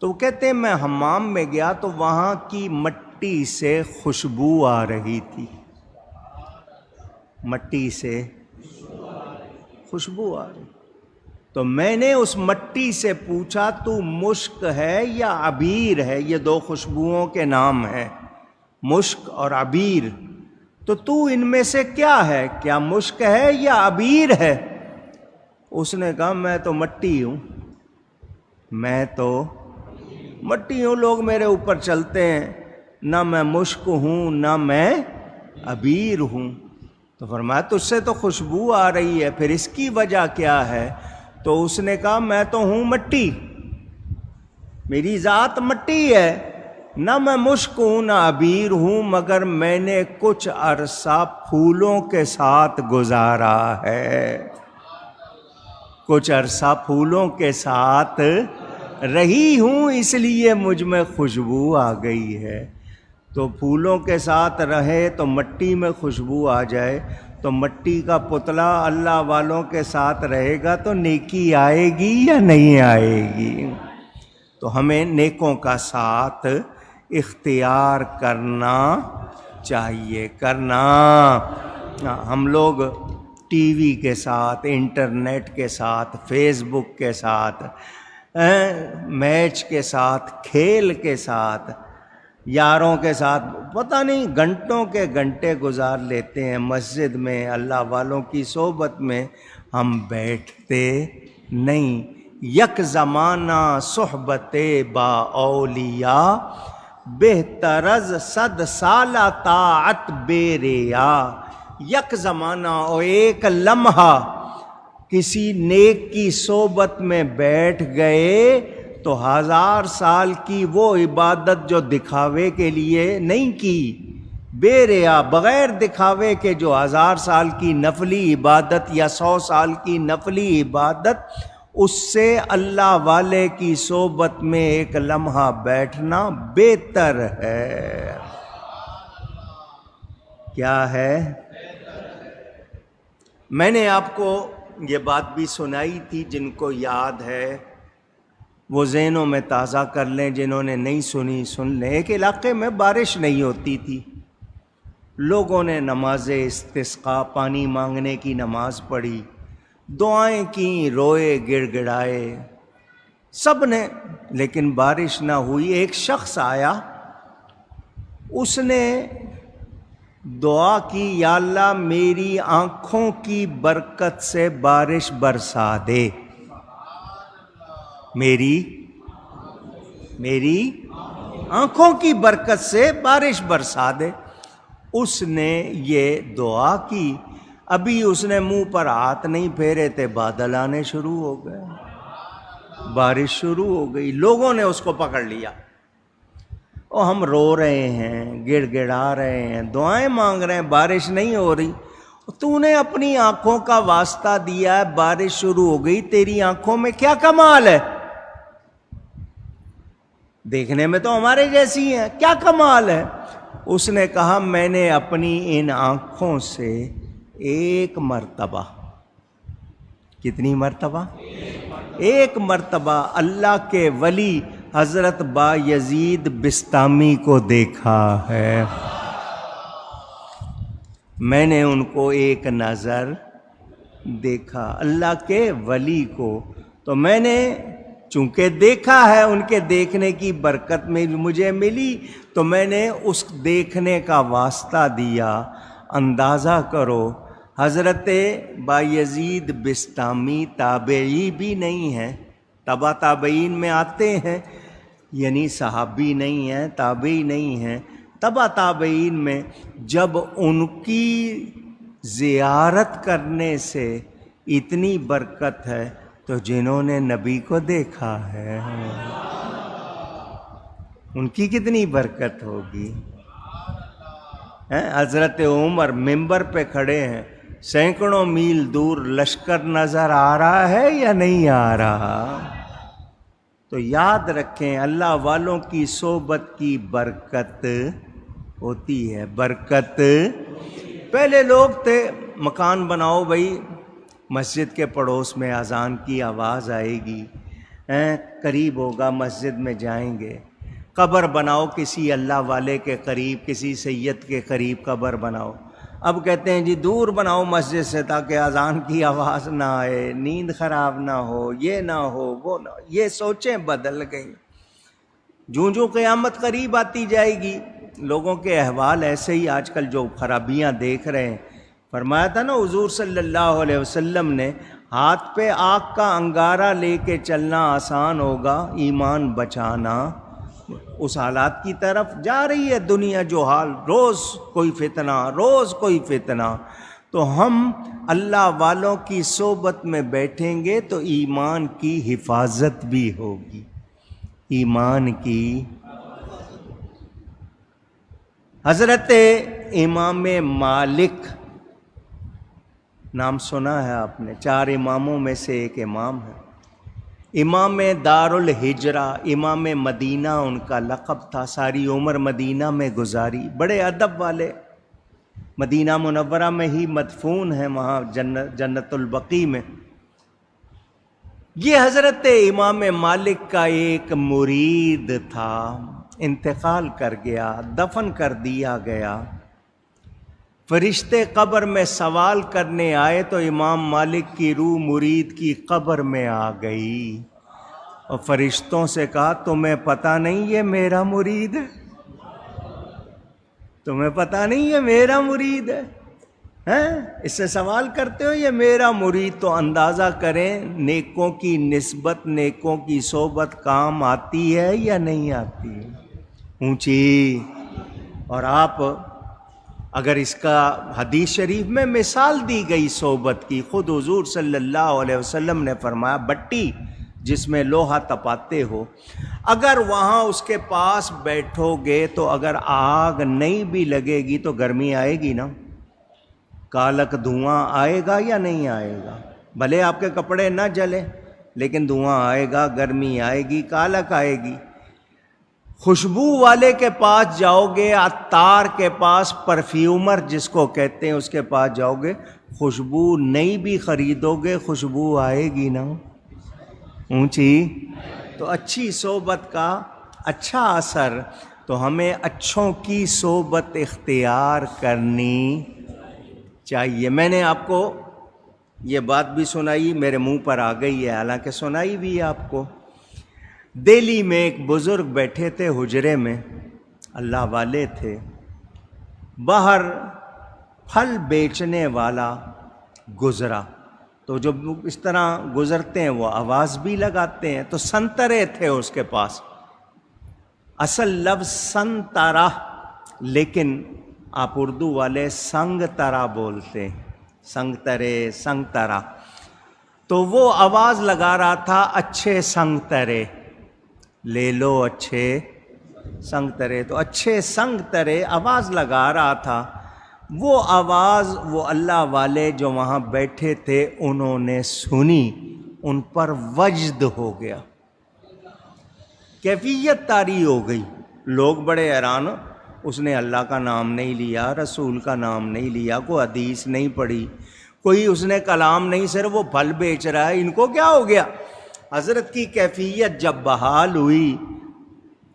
تو وہ کہتے ہیں میں حمام میں گیا تو وہاں کی مٹی سے خوشبو آ رہی تھی، مٹی سے خوشبو آ رہی۔ تو میں نے اس مٹی سے پوچھا تو مشک ہے یا عبیر ہے؟ یہ دو خوشبوؤں کے نام ہیں، مشک اور عبیر۔ تو ان میں سے کیا ہے؟ کیا مشک ہے یا عبیر ہے؟ اس نے کہا میں تو مٹی ہوں، میں تو مٹی ہوں، لوگ میرے اوپر چلتے ہیں، نہ میں مشک ہوں نہ میں عبیر ہوں۔ تو فرمایا تجھ سے تو خوشبو آ رہی ہے، پھر اس کی وجہ کیا ہے؟ تو اس نے کہا میں تو ہوں مٹی، میری ذات مٹی ہے، نہ میں مشک ہوں نہ عبیر ہوں، مگر میں نے کچھ عرصہ پھولوں کے ساتھ گزارا ہے، کچھ عرصہ پھولوں کے ساتھ رہی ہوں، اس لیے مجھ میں خوشبو آ گئی ہے۔ تو پھولوں کے ساتھ رہے تو مٹی میں خوشبو آ جائے، تو مٹی کا پتلا اللہ والوں کے ساتھ رہے گا تو نیکی آئے گی یا نہیں آئے گی؟ تو ہمیں نیکوں کا ساتھ اختیار کرنا چاہیے، کرنا۔ ہم لوگ ٹی وی کے ساتھ، انٹرنیٹ کے ساتھ، فیس بک کے ساتھ، میچ کے ساتھ، کھیل کے ساتھ، یاروں کے ساتھ پتہ نہیں گھنٹوں کے گھنٹے گزار لیتے ہیں، مسجد میں اللہ والوں کی صحبت میں ہم بیٹھتے نہیں۔ یک زمانہ صحبت با اولیاء، بہتر از 100 سالہ طاعت بے ریا۔ یک زمانہ اور ایک لمحہ کسی نیک کی صحبت میں بیٹھ گئے تو 1000 سال کی وہ عبادت جو دکھاوے کے لیے نہیں کی، بے ریا، بغیر دکھاوے کے جو 1000 سال کی نفلی عبادت یا 100 سال کی نفلی عبادت، اس سے اللہ والے کی صحبت میں ایک لمحہ بیٹھنا بہتر ہے۔ کیا ہے؟ میں نے آپ کو یہ بات بھی سنائی تھی، جن کو یاد ہے وہ ذہنوں میں تازہ کر لیں، جنہوں نے نہیں سنی سن لیں۔ ایک علاقے میں بارش نہیں ہوتی تھی، لوگوں نے نماز استسقاء، پانی مانگنے کی نماز پڑھی، دعائیں کیں، روئے، گڑ گڑائے سب نے، لیکن بارش نہ ہوئی۔ ایک شخص آیا، اس نے دعا کی، یا اللہ میری آنکھوں کی برکت سے بارش برسا دے۔ میری آنکھوں کی برکت سے بارش برسا دے۔ اس نے یہ دعا کی، ابھی اس نے منہ پر ہاتھ نہیں پھیرے تھے بادل آنے شروع ہو گئے، بارش شروع ہو گئی، لوگوں نے اس کو پکڑ لیا۔ اور ہم رو رہے ہیں، گڑ گڑا رہے ہیں، دعائیں مانگ رہے ہیں، بارش نہیں ہو رہی، تو نے اپنی آنکھوں کا واسطہ دیا ہے، بارش شروع ہو گئی، تیری آنکھوں میں کیا کمال ہے؟ دیکھنے میں تو ہمارے جیسی ہیں، کیا کمال ہے؟ اس نے کہا میں نے اپنی ان آنکھوں سے ایک مرتبہ، کتنی مرتبہ؟ ایک مرتبہ اللہ کے ولی حضرت با یزید بسطامی کو دیکھا ہے، میں نے ان کو ایک نظر دیکھا، اللہ کے ولی کو، تو میں نے چونکہ دیکھا ہے، ان کے دیکھنے کی برکت میں مجھے ملی، تو میں نے اس دیکھنے کا واسطہ دیا۔ اندازہ کرو حضرت بایزید بسطامی تابعی بھی نہیں ہیں، تبع تابعین میں آتے ہیں، یعنی صحابی نہیں ہیں، تابعی نہیں ہیں، تبع تابعین میں جب ان کی زیارت کرنے سے اتنی برکت ہے تو جنہوں نے نبی کو دیکھا ہے ان کی کتنی برکت ہوگی؟ حضرت عمر ممبر پہ کھڑے ہیں، سینکڑوں میل دور لشکر نظر آ رہا ہے یا نہیں آ رہا؟ تو یاد رکھیں اللہ والوں کی صحبت کی برکت ہوتی ہے، برکت۔ پہلے لوگ تھے مکان بناؤ بھائی، مسجد کے پڑوس میں اذان کی آواز آئے گی، قریب ہوگا مسجد میں جائیں گے، قبر بناؤ کسی اللہ والے کے قریب، کسی سید کے قریب قبر بناؤ۔ اب کہتے ہیں جی دور بناؤ مسجد سے تاکہ اذان کی آواز نہ آئے، نیند خراب نہ ہو، یہ نہ ہو، وہ نہ ہو۔ یہ سوچیں بدل گئیں، جوں قیامت قریب آتی جائے گی لوگوں کے احوال ایسے ہی آج کل جو خرابیاں دیکھ رہے ہیں۔ فرمایا تھا نا حضور صلی اللہ علیہ وسلم نے، ہاتھ پہ آگ کا انگارہ لے کے چلنا آسان ہوگا، ایمان بچانا اس حالات کی طرف جا رہی ہے دنیا، جو حال روز کوئی فتنہ، روز کوئی فتنہ۔ تو ہم اللہ والوں کی صحبت میں بیٹھیں گے تو ایمان کی حفاظت بھی ہوگی، ایمان کی۔ حضرت امام مالک نام سنا ہے آپ نے، 4 اماموں میں سے ایک امام ہے، امام دار الہجرہ، امام مدینہ ان کا لقب تھا، ساری عمر مدینہ میں گزاری، بڑے ادب والے، مدینہ منورہ میں ہی مدفون ہیں، وہاں جنت البقیع میں۔ یہ حضرت امام مالک کا ایک مرید تھا، انتقال کر گیا، دفن کر دیا گیا۔ فرشتے قبر میں سوال کرنے آئے تو امام مالک کی روح مرید کی قبر میں آ گئی، اور فرشتوں سے کہا تمہیں پتہ نہیں یہ میرا مرید ہے؟ تمہیں پتہ نہیں یہ میرا مرید ہے؟ اس سے سوال کرتے ہو یہ میرا مرید؟ تو اندازہ کریں نیکوں کی نسبت، نیکوں کی صحبت کام آتی ہے یا نہیں آتی؟ اونچی۔ اور آپ اگر اس کا حدیث شریف میں مثال دی گئی صحبت کی، خود حضور صلی اللہ علیہ وسلم نے فرمایا بٹی جس میں لوہا تپاتے ہو، اگر وہاں اس کے پاس بیٹھو گے تو اگر آگ نہیں بھی لگے گی تو گرمی آئے گی نا، کالک دھواں آئے گا یا نہیں آئے گا؟ بھلے آپ کے کپڑے نہ جلیں لیکن دھواں آئے گا، گرمی آئے گی، کالک آئے گی۔ خوشبو والے کے پاس جاؤ گے، عطار کے پاس، پرفیومر جس کو کہتے ہیں اس کے پاس جاؤ گے، خوشبو نہیں بھی خریدو گے خوشبو آئے گی نا، اونچی۔ تو اچھی صحبت کا اچھا اثر، تو ہمیں اچھوں کی صحبت اختیار کرنی چاہیے۔ میں نے آپ کو یہ بات بھی سنائی، میرے منہ پر آ گئی ہے، حالانکہ سنائی بھی ہے آپ کو۔ دہلی میں ایک بزرگ بیٹھے تھے حجرے میں، اللہ والے تھے، باہر پھل بیچنے والا گزرا، تو جب اس طرح گزرتے ہیں وہ آواز بھی لگاتے ہیں. تو سنترے تھے اس کے پاس. اصل لفظ سنترا، لیکن آپ اردو والے سنگ ترا بولتے ہیں، سنگ ترے، سنگ ترا. تو وہ آواز لگا رہا تھا اچھے سنگ ترے، لے لو اچھے سنگ ترے. تو اچھے سنگ ترے آواز لگا رہا تھا. وہ آواز وہ اللہ والے جو وہاں بیٹھے تھے انہوں نے سنی، ان پر وجد ہو گیا، کیفیت طاری ہو گئی. لوگ بڑے حیران، اس نے اللہ کا نام نہیں لیا، رسول کا نام نہیں لیا، کوئی حدیث نہیں پڑھی، کوئی اس نے کلام نہیں، صرف وہ پھل بیچ رہا ہے، ان کو کیا ہو گیا؟ حضرت کی کیفیت جب بحال ہوئی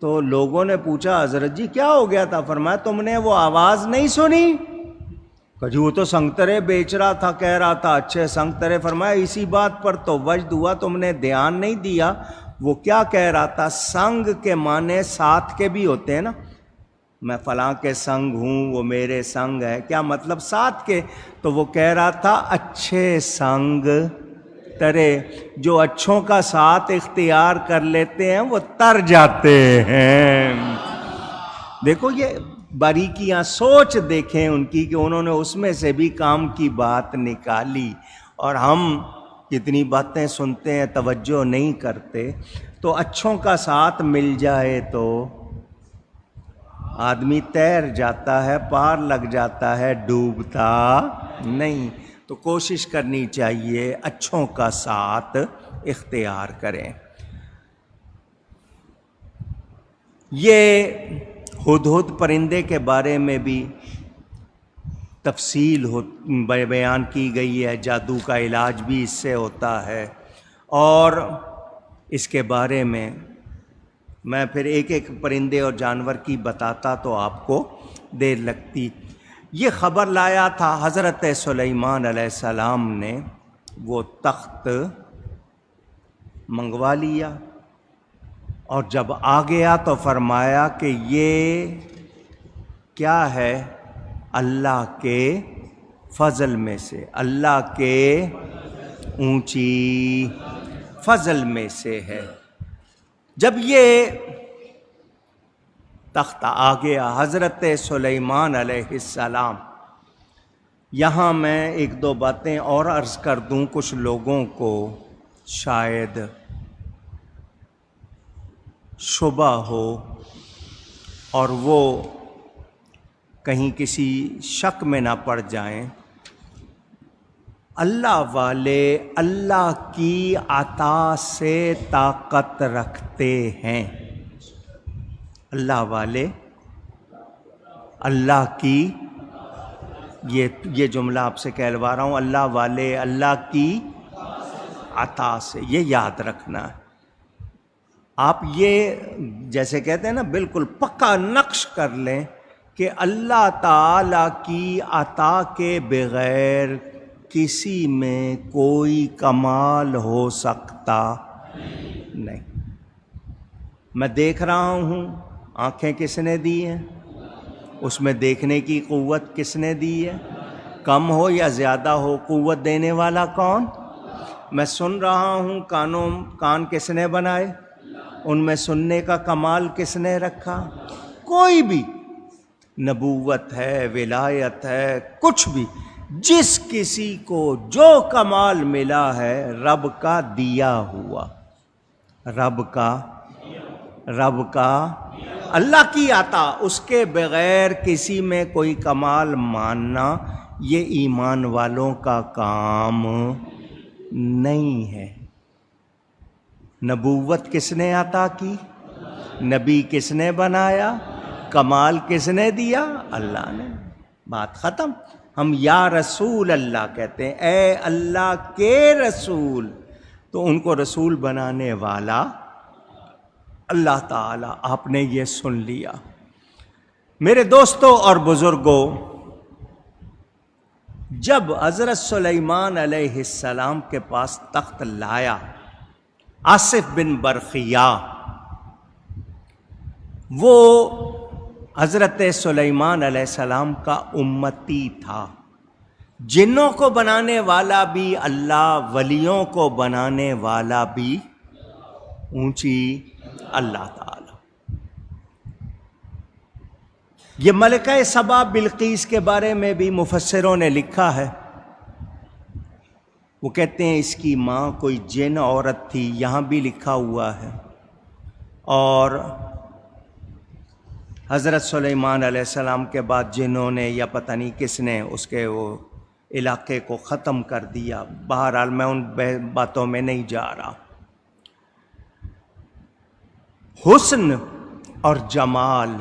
تو لوگوں نے پوچھا حضرت جی کیا ہو گیا تھا؟ فرمایا تم نے وہ آواز نہیں سنی؟ کہ جی وہ تو سنگترے بیچ رہا تھا، کہہ رہا تھا اچھے سنگترے. فرمایا اسی بات پر تو وجد ہوا، تم نے دھیان نہیں دیا. وہ کیا کہہ رہا تھا؟ سنگ کے معنی ساتھ کے بھی ہوتے ہیں نا، میں فلاں کے سنگ ہوں، وہ میرے سنگ ہے. کیا مطلب؟ ساتھ کے. تو وہ کہہ رہا تھا اچھے سنگ ترے، جو اچھوں کا ساتھ اختیار کر لیتے ہیں وہ تر جاتے ہیں. دیکھو یہ باریکیاں، سوچ دیکھیں ان کی کہ انہوں نے اس میں سے بھی کام کی بات نکالی. اور ہم کتنی باتیں سنتے ہیں توجہ نہیں کرتے. تو اچھوں کا ساتھ مل جائے تو آدمی تیر جاتا ہے، پار لگ جاتا ہے، ڈوبتا نہیں. تو کوشش کرنی چاہیے اچھوں کا ساتھ اختیار کریں. یہ ہدہد پرندے کے بارے میں بھی تفصیل بیان کی گئی ہے. جادو کا علاج بھی اس سے ہوتا ہے، اور اس کے بارے میں میں پھر ایک ایک پرندے اور جانور کی بتاتا تو آپ کو دیر لگتی. یہ خبر لایا تھا حضرت سلیمان علیہ السلام نے، وہ تخت منگوا لیا، اور جب آ گیا تو فرمایا کہ یہ کیا ہے؟ اللہ کے فضل میں سے، اللہ کے اونچی فضل میں سے ہے. جب یہ تخت آ گیا حضرت سلیمان علیہ السلام، یہاں میں ایک دو باتیں اور عرض کر دوں، کچھ لوگوں کو شاید شبہ ہو اور وہ کہیں کسی شک میں نہ پڑ جائیں. اللہ والے اللہ کی عطا سے طاقت رکھتے ہیں. اللہ والے اللہ کی، یہ جملہ آپ سے کہلوا رہا ہوں، اللہ والے اللہ کی عطا سے، یہ یاد رکھنا ہے. آپ یہ جیسے کہتے ہیں نا بالکل پکا نقش کر لیں کہ اللہ تعالی کی عطا کے بغیر کسی میں کوئی کمال ہو سکتا نہیں. میں دیکھ رہا ہوں، آنکھیں کس نے دی ہیں؟ اس میں دیکھنے کی قوت کس نے دی ہے؟ کم ہو یا زیادہ ہو، قوت دینے والا کون؟ میں سن رہا ہوں، کان کس نے بنائے؟ ان میں سننے کا کمال کس نے رکھا؟ کوئی بھی. نبوت ہے، ولایت ہے، کچھ بھی، جس کسی کو جو کمال ملا ہے رب کا دیا ہوا، رب کا اللہ کی عطا. اس کے بغیر کسی میں کوئی کمال ماننا یہ ایمان والوں کا کام نہیں ہے. نبوت کس نے عطا کی؟ نبی کس نے بنایا؟ کمال کس نے دیا؟ اللہ نے. بات ختم. ہم یا رسول اللہ کہتے ہیں، اے اللہ کے رسول. تو ان کو رسول بنانے والا اللہ تعالی. آپ نے یہ سن لیا. میرے دوستوں اور بزرگوں، جب حضرت سلیمان علیہ السلام کے پاس تخت لایا، آصف بن برخیا وہ حضرت سلیمان علیہ السلام کا امتی تھا. جنوں کو بنانے والا بھی اللہ، ولیوں کو بنانے والا بھی اونچی اللہ تعالی۔ یہ ملکہ سبا بلقیس کے بارے میں بھی مفسروں نے لکھا ہے، وہ کہتے ہیں اس کی ماں کوئی جن عورت تھی، یہاں بھی لکھا ہوا ہے، اور حضرت سلیمان علیہ السلام کے بعد جنہوں نے یا پتہ نہیں کس نے اس کے وہ علاقے کو ختم کر دیا۔ بہرحال میں ان باتوں میں نہیں جا رہا۔ حسن اور جمال،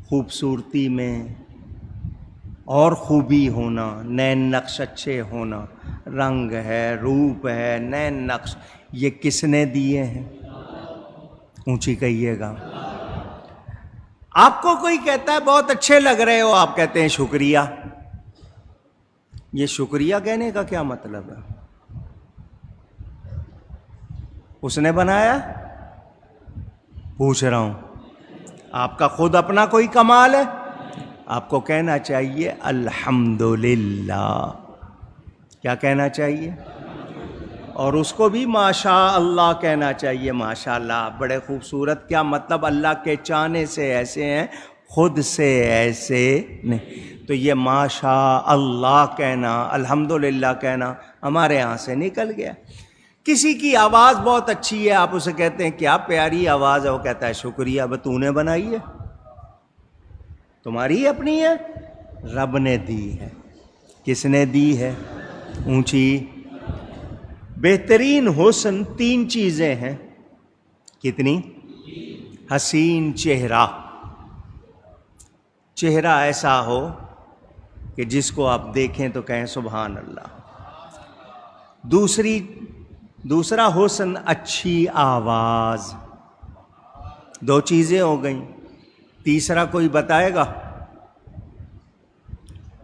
خوبصورتی میں اور خوبی ہونا، نین نقش اچھے ہونا، رنگ ہے، روپ ہے، نین نقش، یہ کس نے دیے ہیں؟ اونچی کہیے گا۔ آپ کو کوئی کہتا ہے بہت اچھے لگ رہے ہو، آپ کہتے ہیں شکریہ۔ یہ شکریہ کہنے کا کیا مطلب ہے؟ اس نے بنایا؟ پوچھ رہا ہوں، آپ کا خود اپنا کوئی کمال ہے؟ آپ کو کہنا چاہیے الحمدللہ۔ کیا کہنا چاہیے؟ اور اس کو بھی ماشاء اللہ کہنا چاہیے۔ ماشاء اللہ، بڑے خوبصورت۔ کیا مطلب؟ اللہ کے چاہنے سے ایسے ہیں، خود سے ایسے نہیں۔ تو یہ ماشاء اللہ کہنا، الحمدللہ کہنا ہمارے ہاں سے نکل گیا۔ کسی کی آواز بہت اچھی ہے، آپ اسے کہتے ہیں کیا پیاری آواز ہے، وہ کہتا ہے شکریہ۔ اب تو نے بنائی ہے؟ تمہاری اپنی ہے؟ رب نے دی ہے۔ کس نے دی ہے؟ اونچی۔ بہترین حسن تین چیزیں ہیں۔ کتنی؟ حسین چہرہ، چہرہ ایسا ہو کہ جس کو آپ دیکھیں تو کہیں سبحان اللہ۔ دوسرا حسن اچھی آواز۔ دو چیزیں ہو گئیں۔ تیسرا کوئی بتائے گا؟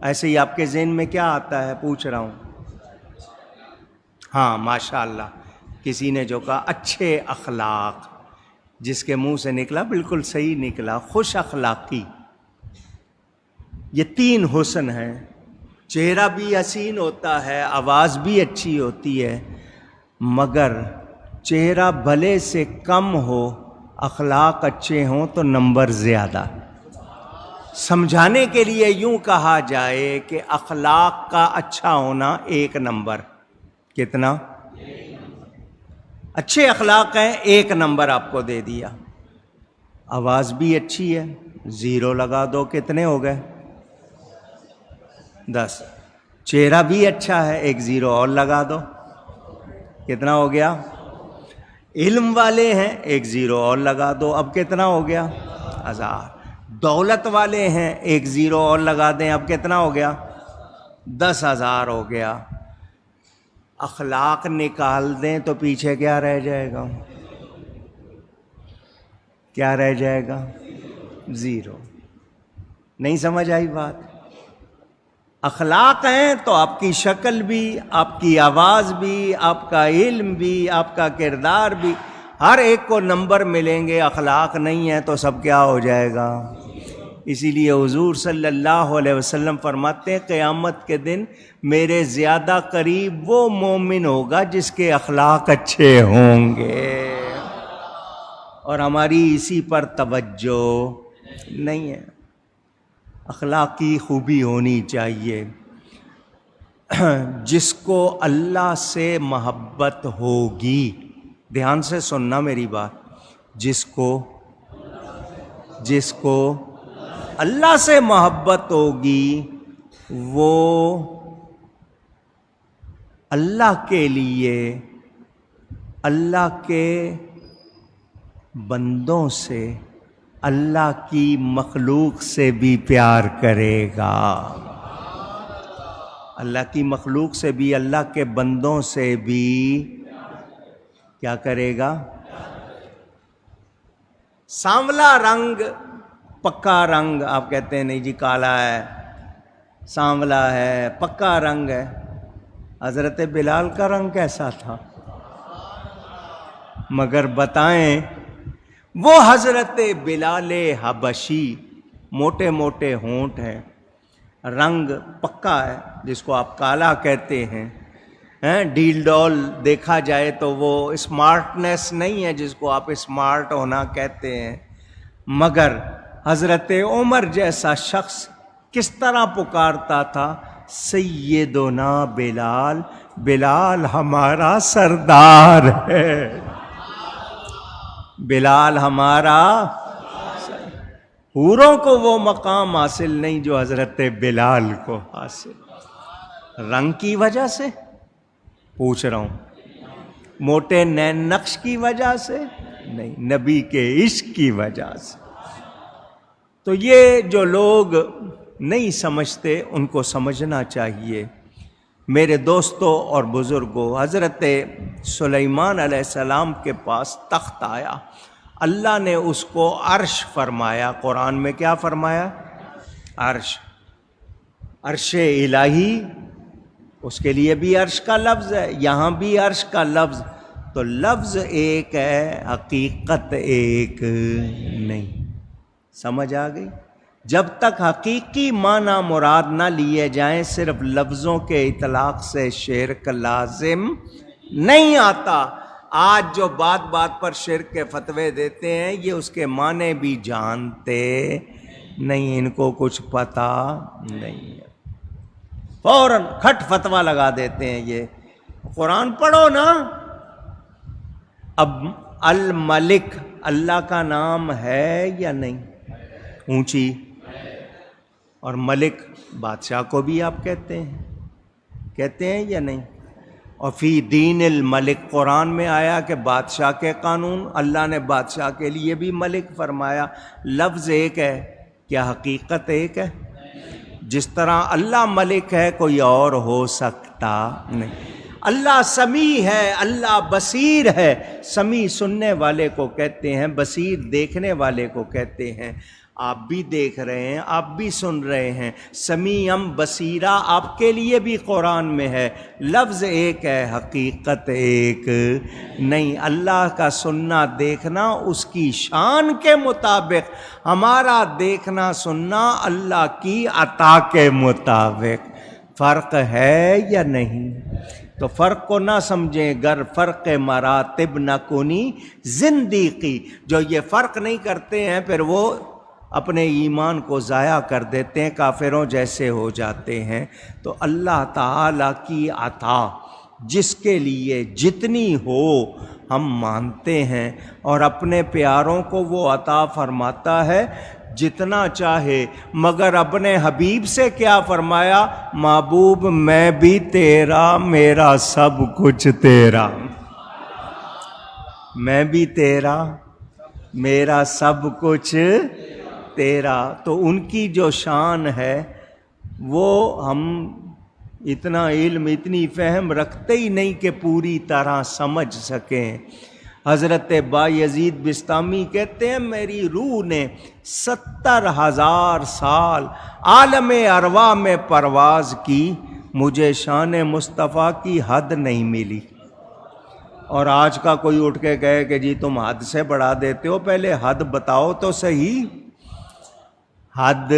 ایسے ہی آپ کے ذہن میں کیا آتا ہے؟ پوچھ رہا ہوں۔ ہاں ماشاء اللہ، کسی نے جو کہا اچھے اخلاق، جس کے منہ سے نکلا بالکل صحیح نکلا، خوش اخلاقی۔ یہ تین حسن ہیں۔ چہرہ بھی حسین ہوتا ہے، آواز بھی اچھی ہوتی ہے، مگر چہرہ بھلے سے کم ہو، اخلاق اچھے ہوں تو نمبر زیادہ۔ سمجھانے کے لیے یوں کہا جائے کہ اخلاق کا اچھا ہونا 1 نمبر۔ کتنا؟ اچھے اخلاق ہیں 1 نمبر آپ کو دے دیا۔ آواز بھی اچھی ہے، 0 لگا دو، کتنے ہو گئے؟ 10۔ چہرہ بھی اچھا ہے، 1 0 اور لگا دو، کتنا ہو گیا؟ علم والے ہیں، 1 0 اور لگا دو، اب کتنا ہو گیا؟ 1000۔ دولت والے ہیں، 1 0 اور لگا دیں، اب کتنا ہو گیا؟ 10,000 ہو گیا۔ اخلاق نکال دیں تو پیچھے کیا رہ جائے گا؟ کیا رہ جائے گا؟ 0۔ نہیں سمجھ آئی بات؟ اخلاق ہیں تو آپ کی شکل بھی، آپ کی آواز بھی، آپ کا علم بھی، آپ کا کردار بھی، ہر ایک کو نمبر ملیں گے۔ اخلاق نہیں ہے تو سب کیا ہو جائے گا؟ اسی لیے حضور صلی اللہ علیہ وسلم فرماتے ہیں قیامت کے دن میرے زیادہ قریب وہ مومن ہوگا جس کے اخلاق اچھے ہوں گے، اور ہماری اسی پر توجہ نہیں ہے۔ اخلاقی خوبی ہونی چاہیے۔ جس کو اللہ سے محبت ہوگی، دھیان سے سننا میری بات، جس کو اللہ سے محبت ہوگی وہ اللہ کے لیے، اللہ کے بندوں سے، اللہ کی مخلوق سے بھی پیار کرے گا۔ اللہ کی مخلوق سے بھی، اللہ کے بندوں سے بھی کیا کرے گا؟ سانولا رنگ پکا رنگ، آپ کہتے ہیں نہیں جی کالا ہے، سانولا ہے، پکا رنگ ہے۔ حضرت بلال کا رنگ کیسا تھا؟ مگر بتائیں وہ حضرت بلال حبشی موٹے موٹے ہونٹ ہیں، رنگ پکا ہے جس کو آپ کالا کہتے ہیں، ڈیل ڈول دیکھا جائے تو وہ اسمارٹنیس نہیں ہے جس کو آپ اسمارٹ ہونا کہتے ہیں، مگر حضرت عمر جیسا شخص کس طرح پکارتا تھا، سیدنا بلال، بلال ہمارا سردار ہے، بلال ہمارا، حوروں کو وہ مقام حاصل نہیں جو حضرت بلال کو حاصل۔ رنگ کی وجہ سے پوچھ رہا ہوں، موٹے نین نقش کی وجہ سے نہیں، نبی کے عشق کی وجہ سے۔ تو یہ جو لوگ نہیں سمجھتے ان کو سمجھنا چاہیے۔ میرے دوستوں اور بزرگوں، حضرت سلیمان علیہ السلام کے پاس تخت آیا، اللہ نے اس کو عرش فرمایا، قرآن میں کیا فرمایا؟ عرش، عرش الہی، اس کے لیے بھی عرش کا لفظ ہے، یہاں بھی عرش کا لفظ، تو لفظ ایک ہے، حقیقت ایک نہیں۔ سمجھ آ گئی؟ جب تک حقیقی معنی مراد نہ لیے جائیں، صرف لفظوں کے اطلاق سے شرک لازم نہیں آتا۔ آج جو بات بات پر شرک کے فتوے دیتے ہیں، یہ اس کے معنی بھی جانتے نہیں، ان کو کچھ پتہ نہیں ہے، فوراً کھٹ فتویٰ لگا دیتے ہیں۔ یہ قرآن پڑھو نا۔ اب الملک اللہ کا نام ہے یا نہیں؟ اونچی، اور ملک بادشاہ کو بھی آپ کہتے ہیں یا نہیں؟ اور فی دین الملک قرآن میں آیا کہ بادشاہ کے قانون، اللہ نے بادشاہ کے لیے بھی ملک فرمایا۔ لفظ ایک ہے، کیا حقیقت ایک ہے؟ جس طرح اللہ ملک ہے کوئی اور ہو سکتا نہیں۔ اللہ سمیع ہے، اللہ بصیر ہے۔ سمیع سننے والے کو کہتے ہیں، بصیر دیکھنے والے کو کہتے ہیں۔ آپ بھی دیکھ رہے ہیں، آپ بھی سن رہے ہیں، سمیعم بصیرہ آپ کے لیے بھی قرآن میں ہے۔ لفظ ایک ہے، حقیقت ایک نہیں۔ اللہ کا سننا دیکھنا اس کی شان کے مطابق، ہمارا دیکھنا سننا اللہ کی عطا کے مطابق۔ فرق ہے یا نہیں؟ تو فرق کو نہ سمجھیں، گر فرق مراتب نہ کنی زندیقی۔ جو یہ فرق نہیں کرتے ہیں پھر وہ اپنے ایمان کو ضائع کر دیتے ہیں، کافروں جیسے ہو جاتے ہیں۔ تو اللہ تعالیٰ کی عطا جس کے لیے جتنی ہو ہم مانتے ہیں، اور اپنے پیاروں کو وہ عطا فرماتا ہے جتنا چاہے، مگر اپنے حبیب سے کیا فرمایا؟ محبوب میں بھی تیرا، میرا سب کچھ تیرا، میں بھی تیرا، میرا سب کچھ تیرا۔ تو ان کی جو شان ہے وہ ہم اتنا علم، اتنی فہم رکھتے ہی نہیں کہ پوری طرح سمجھ سکیں۔ حضرت بایزید بستامی کہتے ہیں، میری روح نے 70,000 سال عالم ارواح میں پرواز کی، مجھے شان مصطفیٰ کی حد نہیں ملی۔ اور آج کا کوئی اٹھ کے کہے کہ جی تم حد سے بڑھا دیتے ہو، پہلے حد بتاؤ تو صحیح۔ حد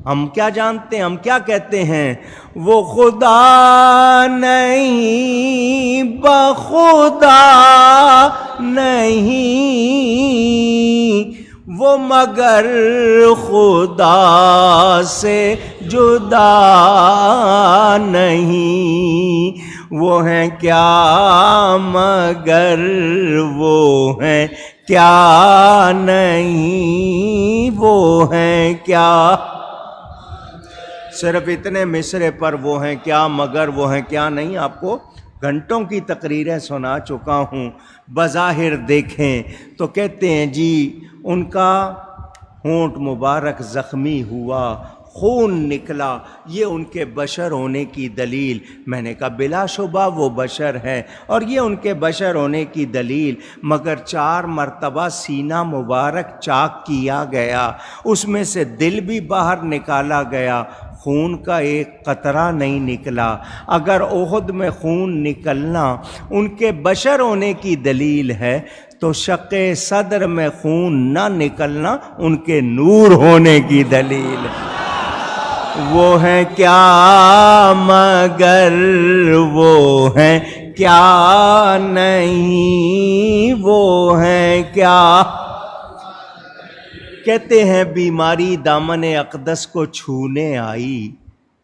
ہم کیا جانتے ہیں؟ ہم کیا کہتے ہیں؟ وہ خدا نہیں، بخدا نہیں، وہ مگر خدا سے جدا نہیں، وہ ہیں کیا مگر وہ ہیں کیا نہیں، وہ ہیں کیا۔ صرف اتنے مصرے پر وہ ہیں کیا مگر وہ ہیں کیا نہیں آپ کو گھنٹوں کی تقریریں سنا چکا ہوں۔ بظاہر دیکھیں تو کہتے ہیں جی ان کا ہونٹ مبارک زخمی ہوا، خون نکلا، یہ ان کے بشر ہونے کی دلیل۔ میں نے کہا بلا شبہ وہ بشر ہیں اور یہ ان کے بشر ہونے کی دلیل، مگر 4 مرتبہ سینہ مبارک چاک کیا گیا، اس میں سے دل بھی باہر نکالا گیا، خون کا ایک قطرہ نہیں نکلا۔ اگر احد میں خون نکلنا ان کے بشر ہونے کی دلیل ہے تو شق صدر میں خون نہ نکلنا ان کے نور ہونے کی دلیل ہے۔ وہ ہیں کیا مگر وہ ہیں کیا نہیں، وہ ہیں کیا۔ کہتے ہیں بیماری دامن اقدس کو چھونے آئی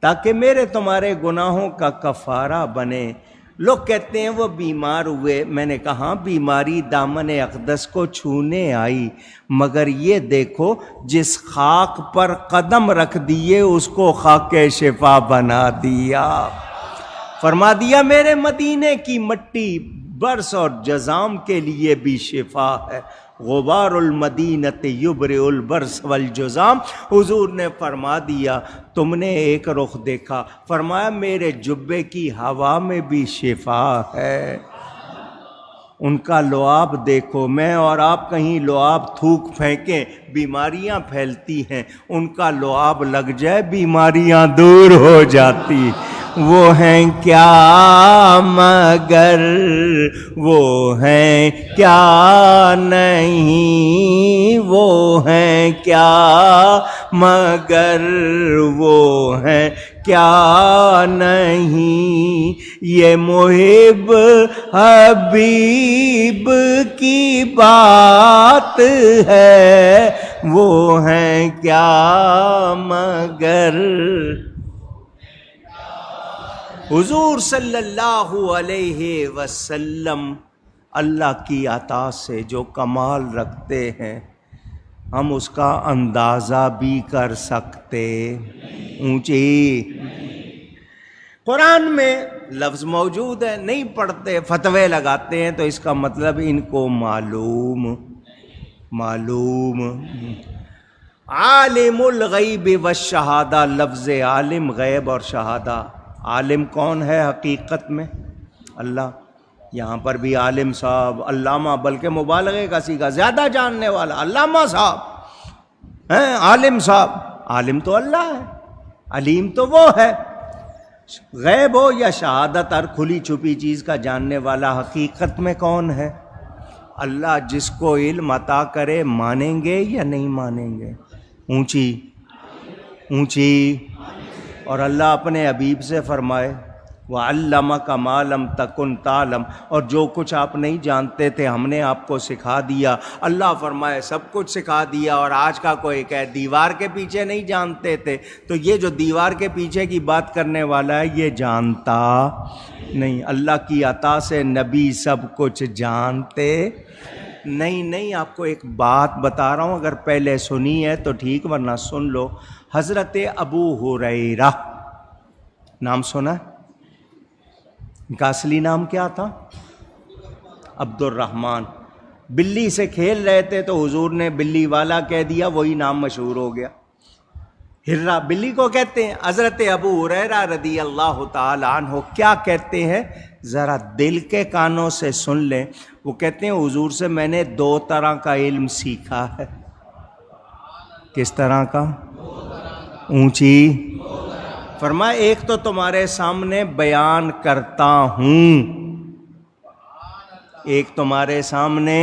تاکہ میرے تمہارے گناہوں کا کفارہ بنے۔ لوگ کہتے ہیں وہ بیمار ہوئے، میں نے کہا بیماری دامن اقدس کو چھونے آئی، مگر یہ دیکھو جس خاک پر قدم رکھ دیے اس کو خاک شفا بنا دیا۔ فرما دیا میرے مدینے کی مٹی برس اور جزام کے لیے بھی شفا ہے۔ غبار المدینۃ یبرئ البرص والجزام۔ حضور نے فرما دیا تم نے ایک رخ دیکھا، فرمایا میرے جبے کی ہوا میں بھی شفا ہے۔ ان کا لعاب دیکھو، میں اور آپ کہیں لعاب تھوک پھینکیں بیماریاں پھیلتی ہیں، ان کا لعاب لگ جائے بیماریاں دور ہو جاتی۔ وہ ہیں کیا مگر وہ ہیں کیا نہیں، وہ ہیں کیا مگر وہ ہیں کیا نہیں۔ یہ محب حبیب کی بات ہے، وہ ہیں کیا مگر۔ حضور صلی اللہ علیہ وسلم اللہ کی عطا سے جو کمال رکھتے ہیں ہم اس کا اندازہ بھی کر سکتے۔ اونچی قرآن میں لفظ موجود ہے، نہیں پڑھتے، فتوے لگاتے ہیں تو اس کا مطلب ان کو معلوم۔ عالم الغیب والشہادہ، لفظ عالم غیب اور شہادہ۔ عالم کون ہے حقیقت میں؟ اللہ۔ یہاں پر بھی عالم صاحب، علامہ، بلکہ مبالغے کا صیغہ، زیادہ جاننے والا، علامہ صاحب ہیں، عالم صاحب۔ عالم تو اللہ ہے، علیم تو وہ ہے۔ غیب ہو یا شہادت، ہر کھلی چھپی چیز کا جاننے والا حقیقت میں کون ہے؟ اللہ۔ جس کو علم عطا کرے مانیں گے یا نہیں مانیں گے؟ اونچی اونچی۔ اور اللہ اپنے حبیب سے فرمائے وَعَلَّمَكَ مَا لَمْ تَكُنْ تَعْلَمْ، اور جو کچھ آپ نہیں جانتے تھے ہم نے آپ کو سکھا دیا۔ اللہ فرمائے سب کچھ سکھا دیا، اور آج کا کوئی کہے دیوار کے پیچھے نہیں جانتے تھے، تو یہ جو دیوار کے پیچھے کی بات کرنے والا ہے یہ جانتا نہیں۔ اللہ کی عطا سے نبی سب کچھ جانتے نہیں۔ آپ کو ایک بات بتا رہا ہوں، اگر پہلے سنی ہے تو ٹھیک، ورنہ سن لو۔ حضرت ابو ہریرہ نام سنا ہے؟ ان کا اصلی نام کیا تھا؟ عبد الرحمن۔ بلی سے کھیل رہے تھے تو حضور نے بلی والا کہہ دیا، وہی نام مشہور ہو گیا۔ ہرہ بلی کو کہتے ہیں۔ حضرت ابو ہریرہ رضی اللہ تعالی عنہ کیا کہتے ہیں ذرا دل کے کانوں سے سن لیں۔ وہ کہتے ہیں حضور سے میں نے 2 طرح کا علم سیکھا ہے۔ کس طرح کا؟ اونچی فرمایا ایک تو تمہارے سامنے بیان کرتا ہوں، ایک تمہارے سامنے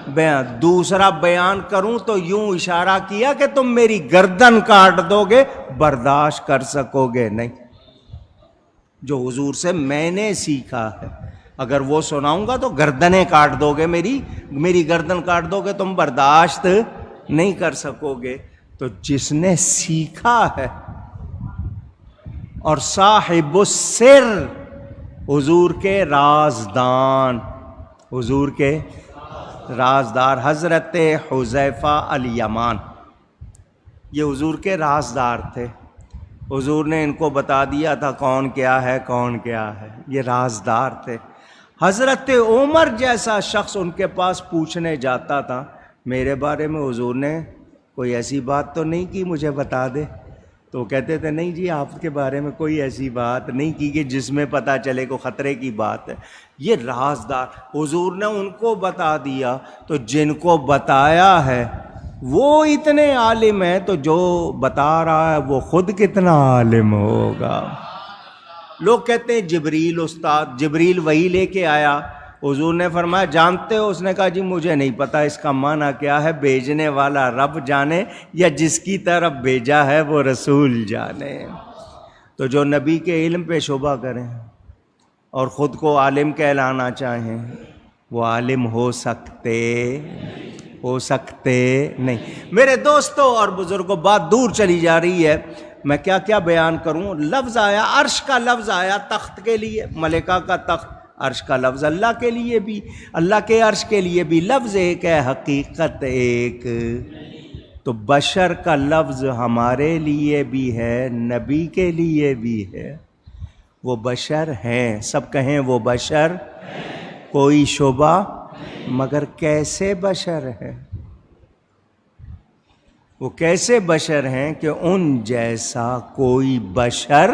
بیان، دوسرا بیان کروں تو یوں اشارہ کیا کہ تم میری گردن کاٹ دو گے، برداشت کر سکو گے نہیں۔ جو حضور سے میں نے سیکھا ہے، اگر وہ سناؤں گا تو گردنیں کاٹ دو گے، میری گردن کاٹ دو گے، تم برداشت نہیں کر سکو گے۔ تو جس نے سیکھا ہے، اور صاحب السر، حضور کے رازدان، حضور کے رازدار، حضرت حذیفہ الیمان، یہ حضور کے رازدار تھے۔ حضور نے ان کو بتا دیا تھا کون کیا ہے، کون کیا ہے، یہ رازدار تھے۔ حضرت عمر جیسا شخص ان کے پاس پوچھنے جاتا تھا میرے بارے میں حضور نے کوئی ایسی بات تو نہیں کی مجھے بتا دے، تو وہ کہتے تھے نہیں جی آپ کے بارے میں کوئی ایسی بات نہیں کی کہ جس میں پتہ چلے کو خطرے کی بات ہے۔ یہ رازدار حضور نے ان کو بتا دیا، تو جن کو بتایا ہے وہ اتنے عالم ہیں تو جو بتا رہا ہے وہ خود کتنا عالم ہوگا. لوگ کہتے ہیں جبریل استاد، جبریل وہی لے کے آیا. حضور نے فرمایا جانتے ہو؟ اس نے کہا جی مجھے نہیں پتا اس کا معنی کیا ہے، بھیجنے والا رب جانے یا جس کی طرف بھیجا ہے وہ رسول جانے. تو جو نبی کے علم پہ شبہ کریں اور خود کو عالم کہلانا چاہیں وہ عالم ہو سکتے نہیں. میرے دوستوں اور بزرگوں، بات دور چلی جا رہی ہے، میں کیا کیا بیان کروں. لفظ آیا، عرش کا لفظ آیا تخت کے لیے، ملکہ کا تخت. عرش کا لفظ اللہ کے لیے بھی، اللہ کے عرش کے لیے بھی لفظ ایک ہے، حقیقت ایک. تو بشر کا لفظ ہمارے لیے بھی ہے، نبی کے لیے بھی ہے. وہ بشر ہیں، سب کہیں وہ بشر، کوئی شبہ. مگر کیسے بشر ہیں؟ وہ کیسے بشر ہیں کہ ان جیسا کوئی بشر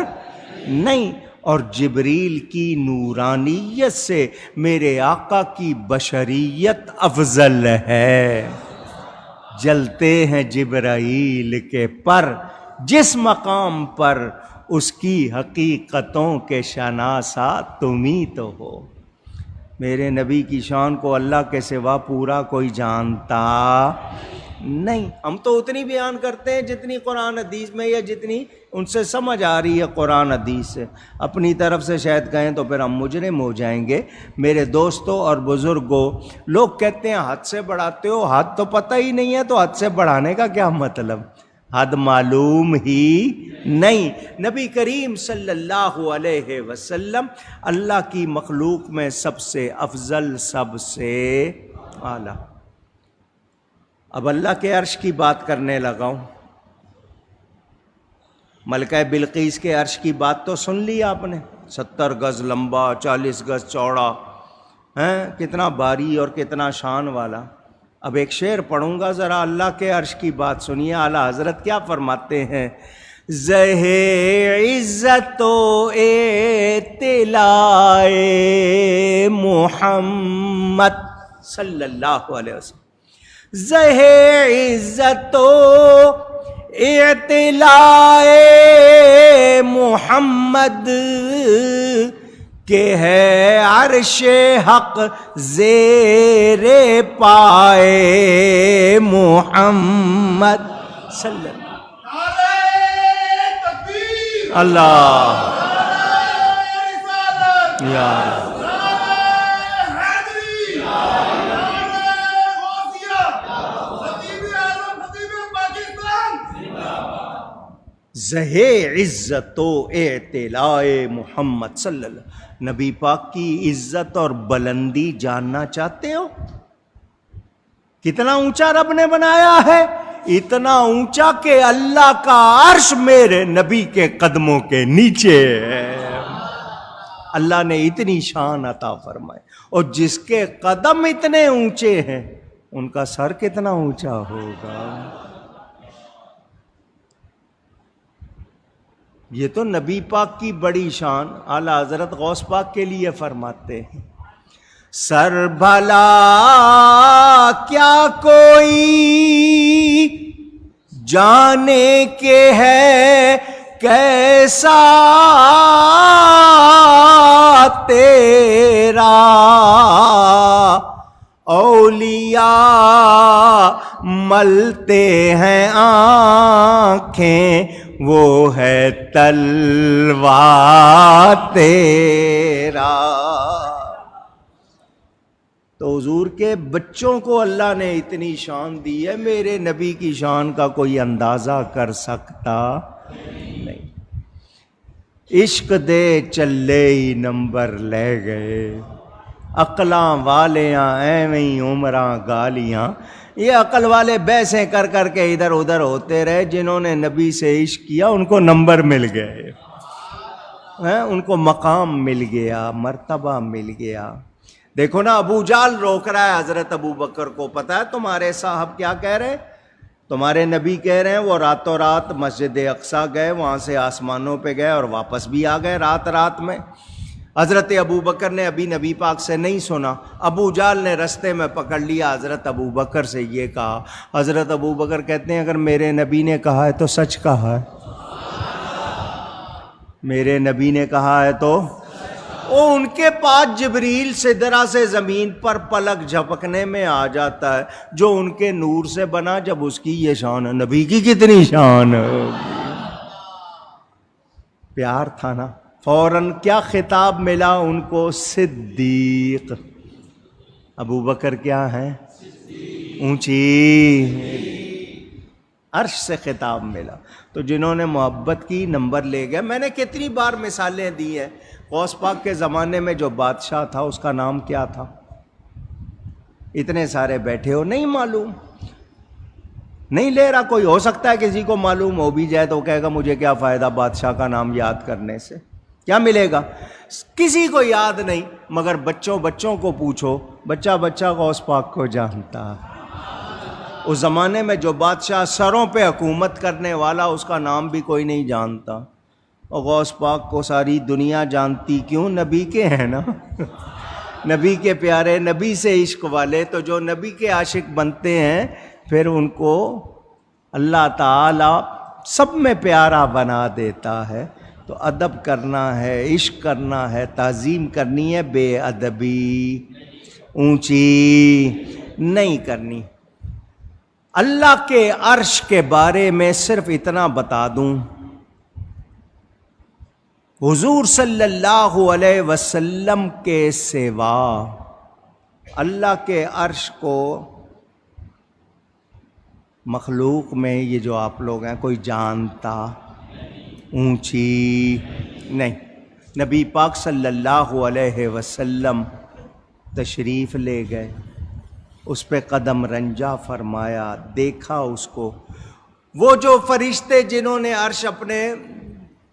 نہیں. اور جبریل کی نورانیت سے میرے آقا کی بشریت افضل ہے. جلتے ہیں جبرائیل کے پر، جس مقام پر اس کی حقیقتوں کے شناسا تم ہی تو ہو. میرے نبی کی شان کو اللہ کے سوا پورا کوئی جانتا نہیں. ہم تو اتنی بیان کرتے ہیں جتنی قرآن حدیث میں یا جتنی ان سے سمجھ آ رہی ہے قرآن حدیث سے. اپنی طرف سے شاید کہیں تو پھر ہم مجرم ہو جائیں گے. میرے دوستوں اور بزرگوں، لوگ کہتے ہیں حد سے بڑھاتے ہو. حد تو پتہ ہی نہیں ہے تو حد سے بڑھانے کا کیا مطلب؟ حد معلوم ہی نہیں. نبی کریم صلی اللہ علیہ وسلم اللہ کی مخلوق میں سب سے افضل، سب سے اعلیٰ. اب اللہ کے عرش کی بات کرنے لگا ہوں. ملکہ بلقیس کے عرش کی بات تو سن لی آپ نے، 70 گز لمبا، 40 گز چوڑا، کتنا باری اور کتنا شان والا. اب ایک شعر پڑھوں گا، ذرا اللہ کے عرش کی بات سنیے. اعلیٰ حضرت کیا فرماتے ہیں؟ زہ عزت و اطلاع محمد صلی اللہ علیہ وسلم، زہ عزت و اطلاع محمد کہ ہے عرش حق زیر پائے محمد صلی اللہ یا زہ عزت و اطلاع محمد صلی اللہ. نبی پاک کی عزت اور بلندی جاننا چاہتے ہو؟ کتنا اونچا رب نے بنایا ہے؟ اتنا اونچا کہ اللہ کا عرش میرے نبی کے قدموں کے نیچے ہے. اللہ نے اتنی شان عطا فرمائے. اور جس کے قدم اتنے اونچے ہیں ان کا سر کتنا اونچا ہوگا. یہ تو نبی پاک کی بڑی شان. اعلیٰ حضرت غوث پاک کے لیے فرماتے ہیں، سر بھلا کیا کوئی جانے کے ہے کیسا تیرا، اولیاء ملتے ہیں آنکھیں وہ ہے تلوہ تیرا. تو حضور کے بچوں کو اللہ نے اتنی شان دی ہے، میرے نبی کی شان کا کوئی اندازہ کر سکتا نہیں. عشق دے چلے ہی نمبر لے گئے، عقلاں والیاں ایویں عمراں گالیاں. یہ عقل والے بحثیں کر کر کے ادھر ادھر ہوتے رہے. جنہوں نے نبی سے عشق کیا ان کو نمبر مل گئے، ان کو مقام مل گیا، مرتبہ مل گیا. دیکھو نا، ابو جال روک رہا ہے حضرت ابو بکر کو. پتہ ہے تمہارے صاحب کیا کہہ رہے ہیں؟ تمہارے نبی کہہ رہے ہیں وہ راتوں رات مسجد اقصیٰ گئے، وہاں سے آسمانوں پہ گئے اور واپس بھی آ گئے رات رات میں. حضرت ابو بکر نے ابھی نبی پاک سے نہیں سنا، ابو جہل نے رستے میں پکڑ لیا، حضرت ابو بکر سے یہ کہا۔ حضرت ابو بکر کہتے ہیں اگر میرے نبی نے کہا ہے تو سچ کہا ہے، میرے نبی نے کہا ہے تو ان کے پاس جبریل سدرہ سے زمین پر پلک جھپکنے میں آ جاتا ہے، جو ان کے نور سے بنا، جب اس کی یہ شان ہے، نبی کی کتنی شان ہوگی۔ پیار تھا نا، فوراً کیا خطاب ملا ان کو؟ صدیق۔ ابو بکر کیا ہیں؟ اونچی عرش سے خطاب ملا۔ تو جنہوں نے محبت کی نمبر لے گئے۔ میں نے کتنی بار مثالیں دی ہیں۔ غوث پاک کے زمانے میں جو بادشاہ تھا اس کا نام کیا تھا؟ اتنے سارے بیٹھے ہو، نہیں معلوم، نہیں لے رہا کوئی۔ ہو سکتا ہے کسی کو معلوم ہو بھی جائے تو کہے گا مجھے کیا فائدہ بادشاہ کا نام یاد کرنے سے، کیا ملے گا؟ کسی کو یاد نہیں، مگر بچوں کو پوچھو، بچہ غوث پاک کو جانتا۔ اس زمانے میں جو بادشاہ سروں پہ حکومت کرنے والا، اس کا نام بھی کوئی نہیں جانتا، اور غوث پاک کو ساری دنیا جانتی، کیوں؟ نبی کے ہیں نا، نبی کے پیارے، نبی سے عشق والے۔ تو جو نبی کے عاشق بنتے ہیں پھر ان کو اللہ تعالی سب میں پیارا بنا دیتا ہے۔ تو ادب کرنا ہے، عشق کرنا ہے، تعظیم کرنی ہے، بے ادبی اونچی نہیں کرنی۔ اللہ کے عرش کے بارے میں صرف اتنا بتا دوں، حضور صلی اللہ علیہ وسلم کے سوا اللہ کے عرش کو مخلوق میں، یہ جو آپ لوگ ہیں، کوئی جانتا اونچی نہیں۔ نبی پاک صلی اللہ علیہ وسلم تشریف لے گئے، اس پہ قدم رنجا فرمایا، دیکھا اس کو۔ وہ جو فرشتے جنہوں نے عرش اپنے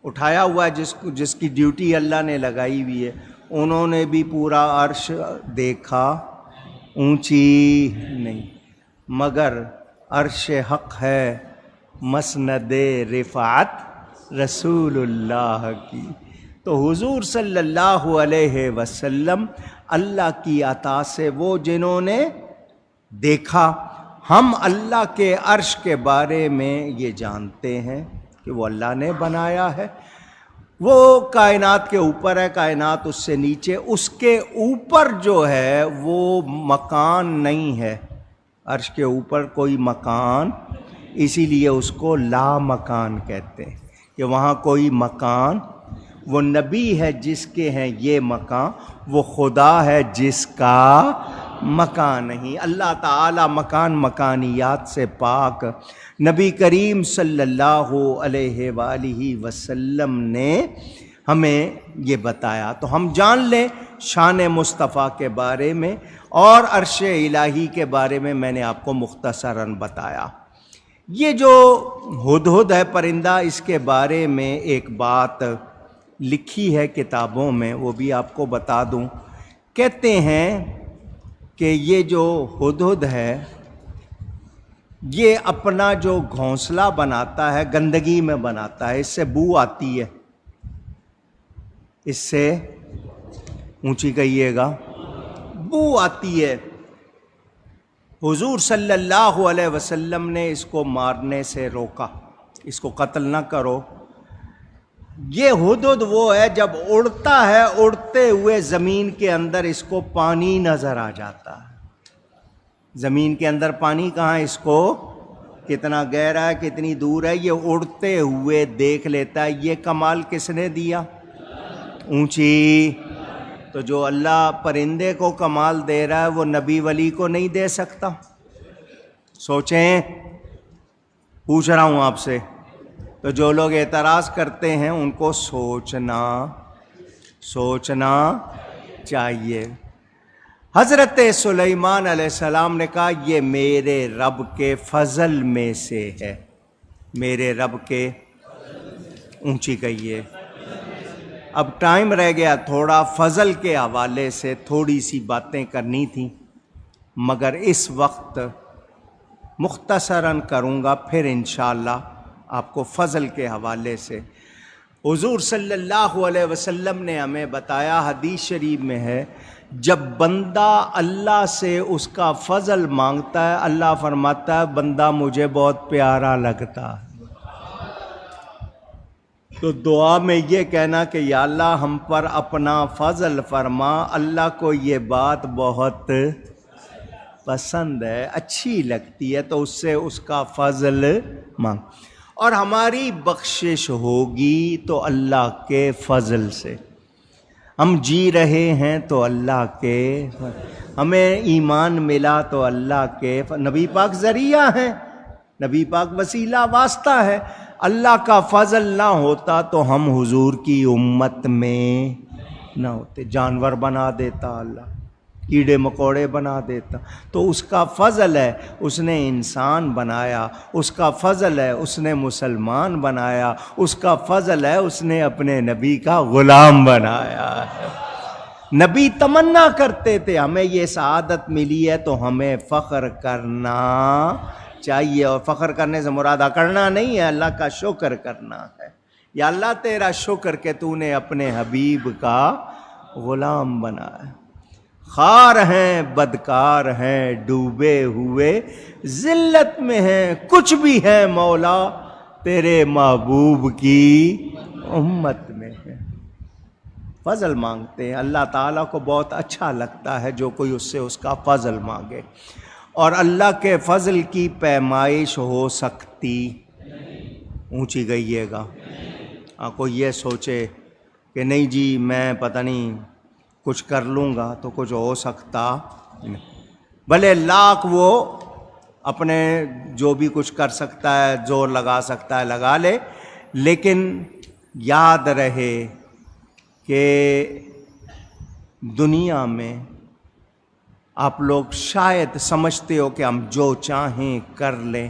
اٹھایا ہوا ہے، جس کی ڈیوٹی اللہ نے لگائی ہوئی ہے، انہوں نے بھی پورا عرش دیکھا، اونچی نہیں، مگر عرش حق ہے مسند رفعت رسول اللہ کی۔ تو حضور صلی اللہ علیہ وسلم اللہ کی عطا سے وہ جنہوں نے دیکھا۔ ہم اللہ کے عرش کے بارے میں یہ جانتے ہیں کہ وہ اللہ نے بنایا ہے، وہ کائنات کے اوپر ہے، کائنات اس سے نیچے، اس کے اوپر جو ہے وہ مکان نہیں ہے، عرش کے اوپر کوئی مکان، اسی لیے اس کو لا مکان کہتے ہیں کہ وہاں کوئی مکان۔ وہ نبی ہے جس کے ہیں یہ مکان، وہ خدا ہے جس کا مکان نہیں۔ اللہ تعالی مکانیات سے پاک۔ نبی کریم صلی اللہ علیہ وآلہ وسلم نے ہمیں یہ بتایا، تو ہم جان لیں شان مصطفیٰ کے بارے میں، اور عرش الہی کے بارے میں نے آپ کو مختصراً بتایا۔ یہ جو ہدہد ہے پرندہ، اس کے بارے میں ایک بات لکھی ہے کتابوں میں، وہ بھی آپ کو بتا دوں۔ کہتے ہیں کہ یہ جو ہدہد ہے یہ اپنا جو گھونسلہ بناتا ہے گندگی میں بناتا ہے، اس سے بو آتی ہے، اس سے اونچی کہیے گا، بو آتی ہے۔ حضور صلی اللہ علیہ وسلم نے اس کو مارنے سے روکا، اس کو قتل نہ کرو۔ یہ ہدہد وہ ہے جب اڑتا ہے، اڑتے ہوئے زمین کے اندر اس کو پانی نظر آ جاتا ہے۔ زمین کے اندر پانی کہاں، اس کو کتنا گہرا ہے، کتنی دور ہے، یہ اڑتے ہوئے دیکھ لیتا ہے۔ یہ کمال کس نے دیا؟ اونچی۔ تو جو اللہ پرندے کو کمال دے رہا ہے وہ نبی ولی کو نہیں دے سکتا؟ سوچیں، پوچھ رہا ہوں آپ سے۔ تو جو لوگ اعتراض کرتے ہیں ان کو سوچنا چاہیے۔ حضرت سلیمان علیہ السلام نے کہا یہ میرے رب کے فضل میں سے ہے، میرے رب کے، اونچی کہیے۔ اب ٹائم رہ گیا تھوڑا، فضل کے حوالے سے تھوڑی سی باتیں کرنی تھیں، مگر اس وقت مختصراً کروں گا، پھر انشاءاللہ آپ کو فضل کے حوالے سے۔ حضور صلی اللہ علیہ وسلم نے ہمیں بتایا، حدیث شریف میں ہے، جب بندہ اللہ سے اس کا فضل مانگتا ہے، اللہ فرماتا ہے بندہ مجھے بہت پیارا لگتا ہے۔ تو دعا میں یہ کہنا کہ یا اللہ ہم پر اپنا فضل فرما، اللہ کو یہ بات بہت پسند ہے، اچھی لگتی ہے، تو اس سے اس کا فضل مانگ، اور ہماری بخشش ہوگی تو اللہ کے فضل سے۔ ہم جی رہے ہیں تو اللہ کے، ہمیں ایمان ملا تو اللہ کے، نبی پاک ذریعہ ہیں، نبی پاک وسیلہ واسطہ ہے۔ اللہ کا فضل نہ ہوتا تو ہم حضور کی امت میں نہ ہوتے، جانور بنا دیتا اللہ، کیڑے مکوڑے بنا دیتا، تو اس کا فضل ہے اس نے انسان بنایا، اس کا فضل ہے اس نے مسلمان بنایا، اس کا فضل ہے اس نے اپنے نبی کا غلام بنایا۔ نبی تمنا کرتے تھے ہمیں یہ سعادت ملی ہے تو ہمیں فخر کرنا چاہیے، اور فخر کرنے سے مراد اکڑنا نہیں ہے، اللہ کا شکر کرنا ہے۔ یا اللہ تیرا شکر کہ تو نے اپنے حبیب کا غلام بنایا۔ خار ہیں بدکار ہیں ڈوبے ہوئے ذلت میں ہیں، کچھ بھی ہیں مولا تیرے محبوب کی امت میں ہے۔ فضل مانگتے ہیں، اللہ تعالیٰ کو بہت اچھا لگتا ہے جو کوئی اس سے اس کا فضل مانگے، اور اللہ کے فضل کی پیمائش ہو سکتی، اونچی گئیے گا، کوئی یہ سوچے کہ نہیں جی میں پتہ نہیں کچھ کر لوں گا تو کچھ ہو سکتا نہیں، بھلے لاکھ وہ اپنے جو بھی کچھ کر سکتا ہے، زور لگا سکتا ہے لگا لے، لیکن یاد رہے کہ دنیا میں آپ لوگ شاید سمجھتے ہو کہ ہم جو چاہیں کر لیں،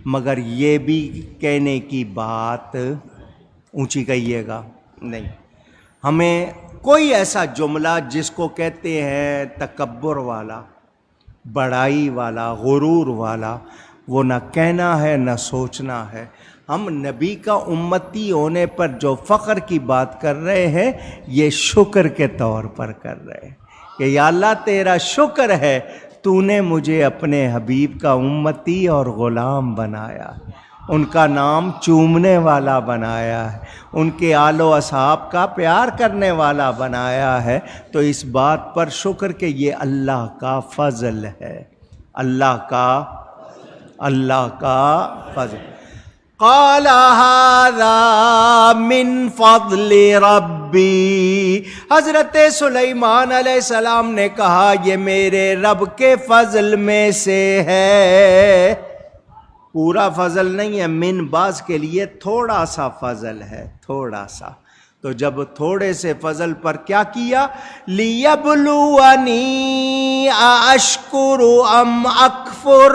مگر یہ بھی کہنے کی بات اونچی کہیے گا نہیں، ہمیں کوئی ایسا جملہ جس کو کہتے ہیں تکبر والا، بڑائی والا، غرور والا، وہ نہ کہنا ہے نہ سوچنا ہے۔ ہم نبی کا امتی ہونے پر جو فخر کی بات کر رہے ہیں یہ شکر کے طور پر کر رہے ہیں کہ یا اللہ تیرا شکر ہے تو نے مجھے اپنے حبیب کا امتی اور غلام بنایا، ان کا نام چومنے والا بنایا ہے، ان کے آل و اصحاب کا پیار کرنے والا بنایا ہے، تو اس بات پر شکر کہ یہ اللہ کا فضل ہے، اللہ کا فضل۔ قال هذا من فضل ربی، حضرت سلیمان علیہ السلام نے کہا یہ میرے رب کے فضل میں سے ہے، پورا فضل نہیں ہے، من باز کے لیے تھوڑا سا فضل ہے، تھوڑا سا، تو جب تھوڑے سے فضل پر کیا کیا، لِيَبْلُوَنِي أَأَشْكُرُ أَمْ أَكْفُرُ،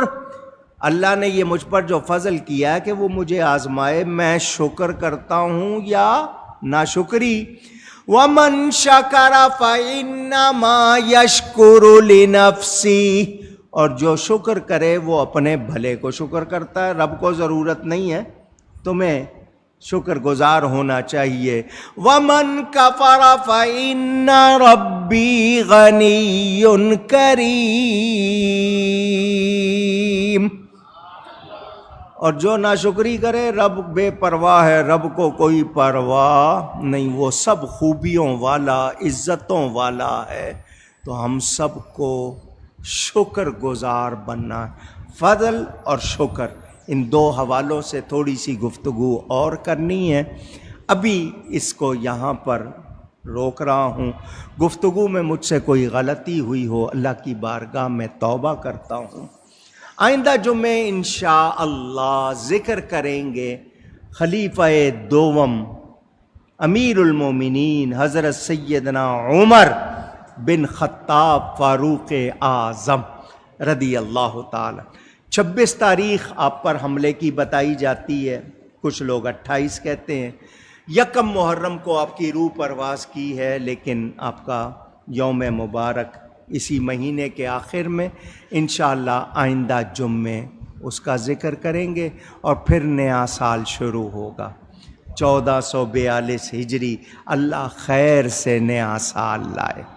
اللہ نے یہ مجھ پر جو فضل کیا ہے کہ وہ مجھے آزمائے میں شکر کرتا ہوں یا ناشکری۔ وَمَنْ شَكَرَ فَإِنَّمَا يَشْكُرُ لِنَفْسِهِ، اور جو شکر کرے وہ اپنے بھلے کو شکر کرتا ہے، رب کو ضرورت نہیں ہے، تمہیں شکر گزار ہونا چاہیے۔ وَمَنْ كَفَرَ فَإِنَّ رَبِّي غَنِيٌّ كَرِيمٌ، اور جو ناشکری کرے رب بے پرواہ ہے، رب کو کوئی پرواہ نہیں، وہ سب خوبیوں والا، عزتوں والا ہے، تو ہم سب کو شکر گزار بننا ہے۔ فضل اور شکر، ان دو حوالوں سے تھوڑی سی گفتگو اور کرنی ہے، ابھی اس کو یہاں پر روک رہا ہوں، گفتگو میں مجھ سے کوئی غلطی ہوئی ہو اللہ کی بارگاہ میں توبہ کرتا ہوں۔ آئندہ جمعے انشاءاللہ ذکر کریں گے خلیفہ دوم امیر المومنین حضرت سیدنا عمر بن خطاب فاروق اعظم رضی اللہ تعالی۔ 26 تاریخ آپ پر حملے کی بتائی جاتی ہے، کچھ لوگ 28 کہتے ہیں، 1 محرم کو آپ کی روح پرواز کی ہے، لیکن آپ کا یوم مبارک اسی مہینے کے آخر میں، انشاءاللہ آئندہ جمعے اس کا ذکر کریں گے، اور پھر نیا سال شروع ہوگا۔ 1442 ہجری اللہ خیر سے نیا سال لائے۔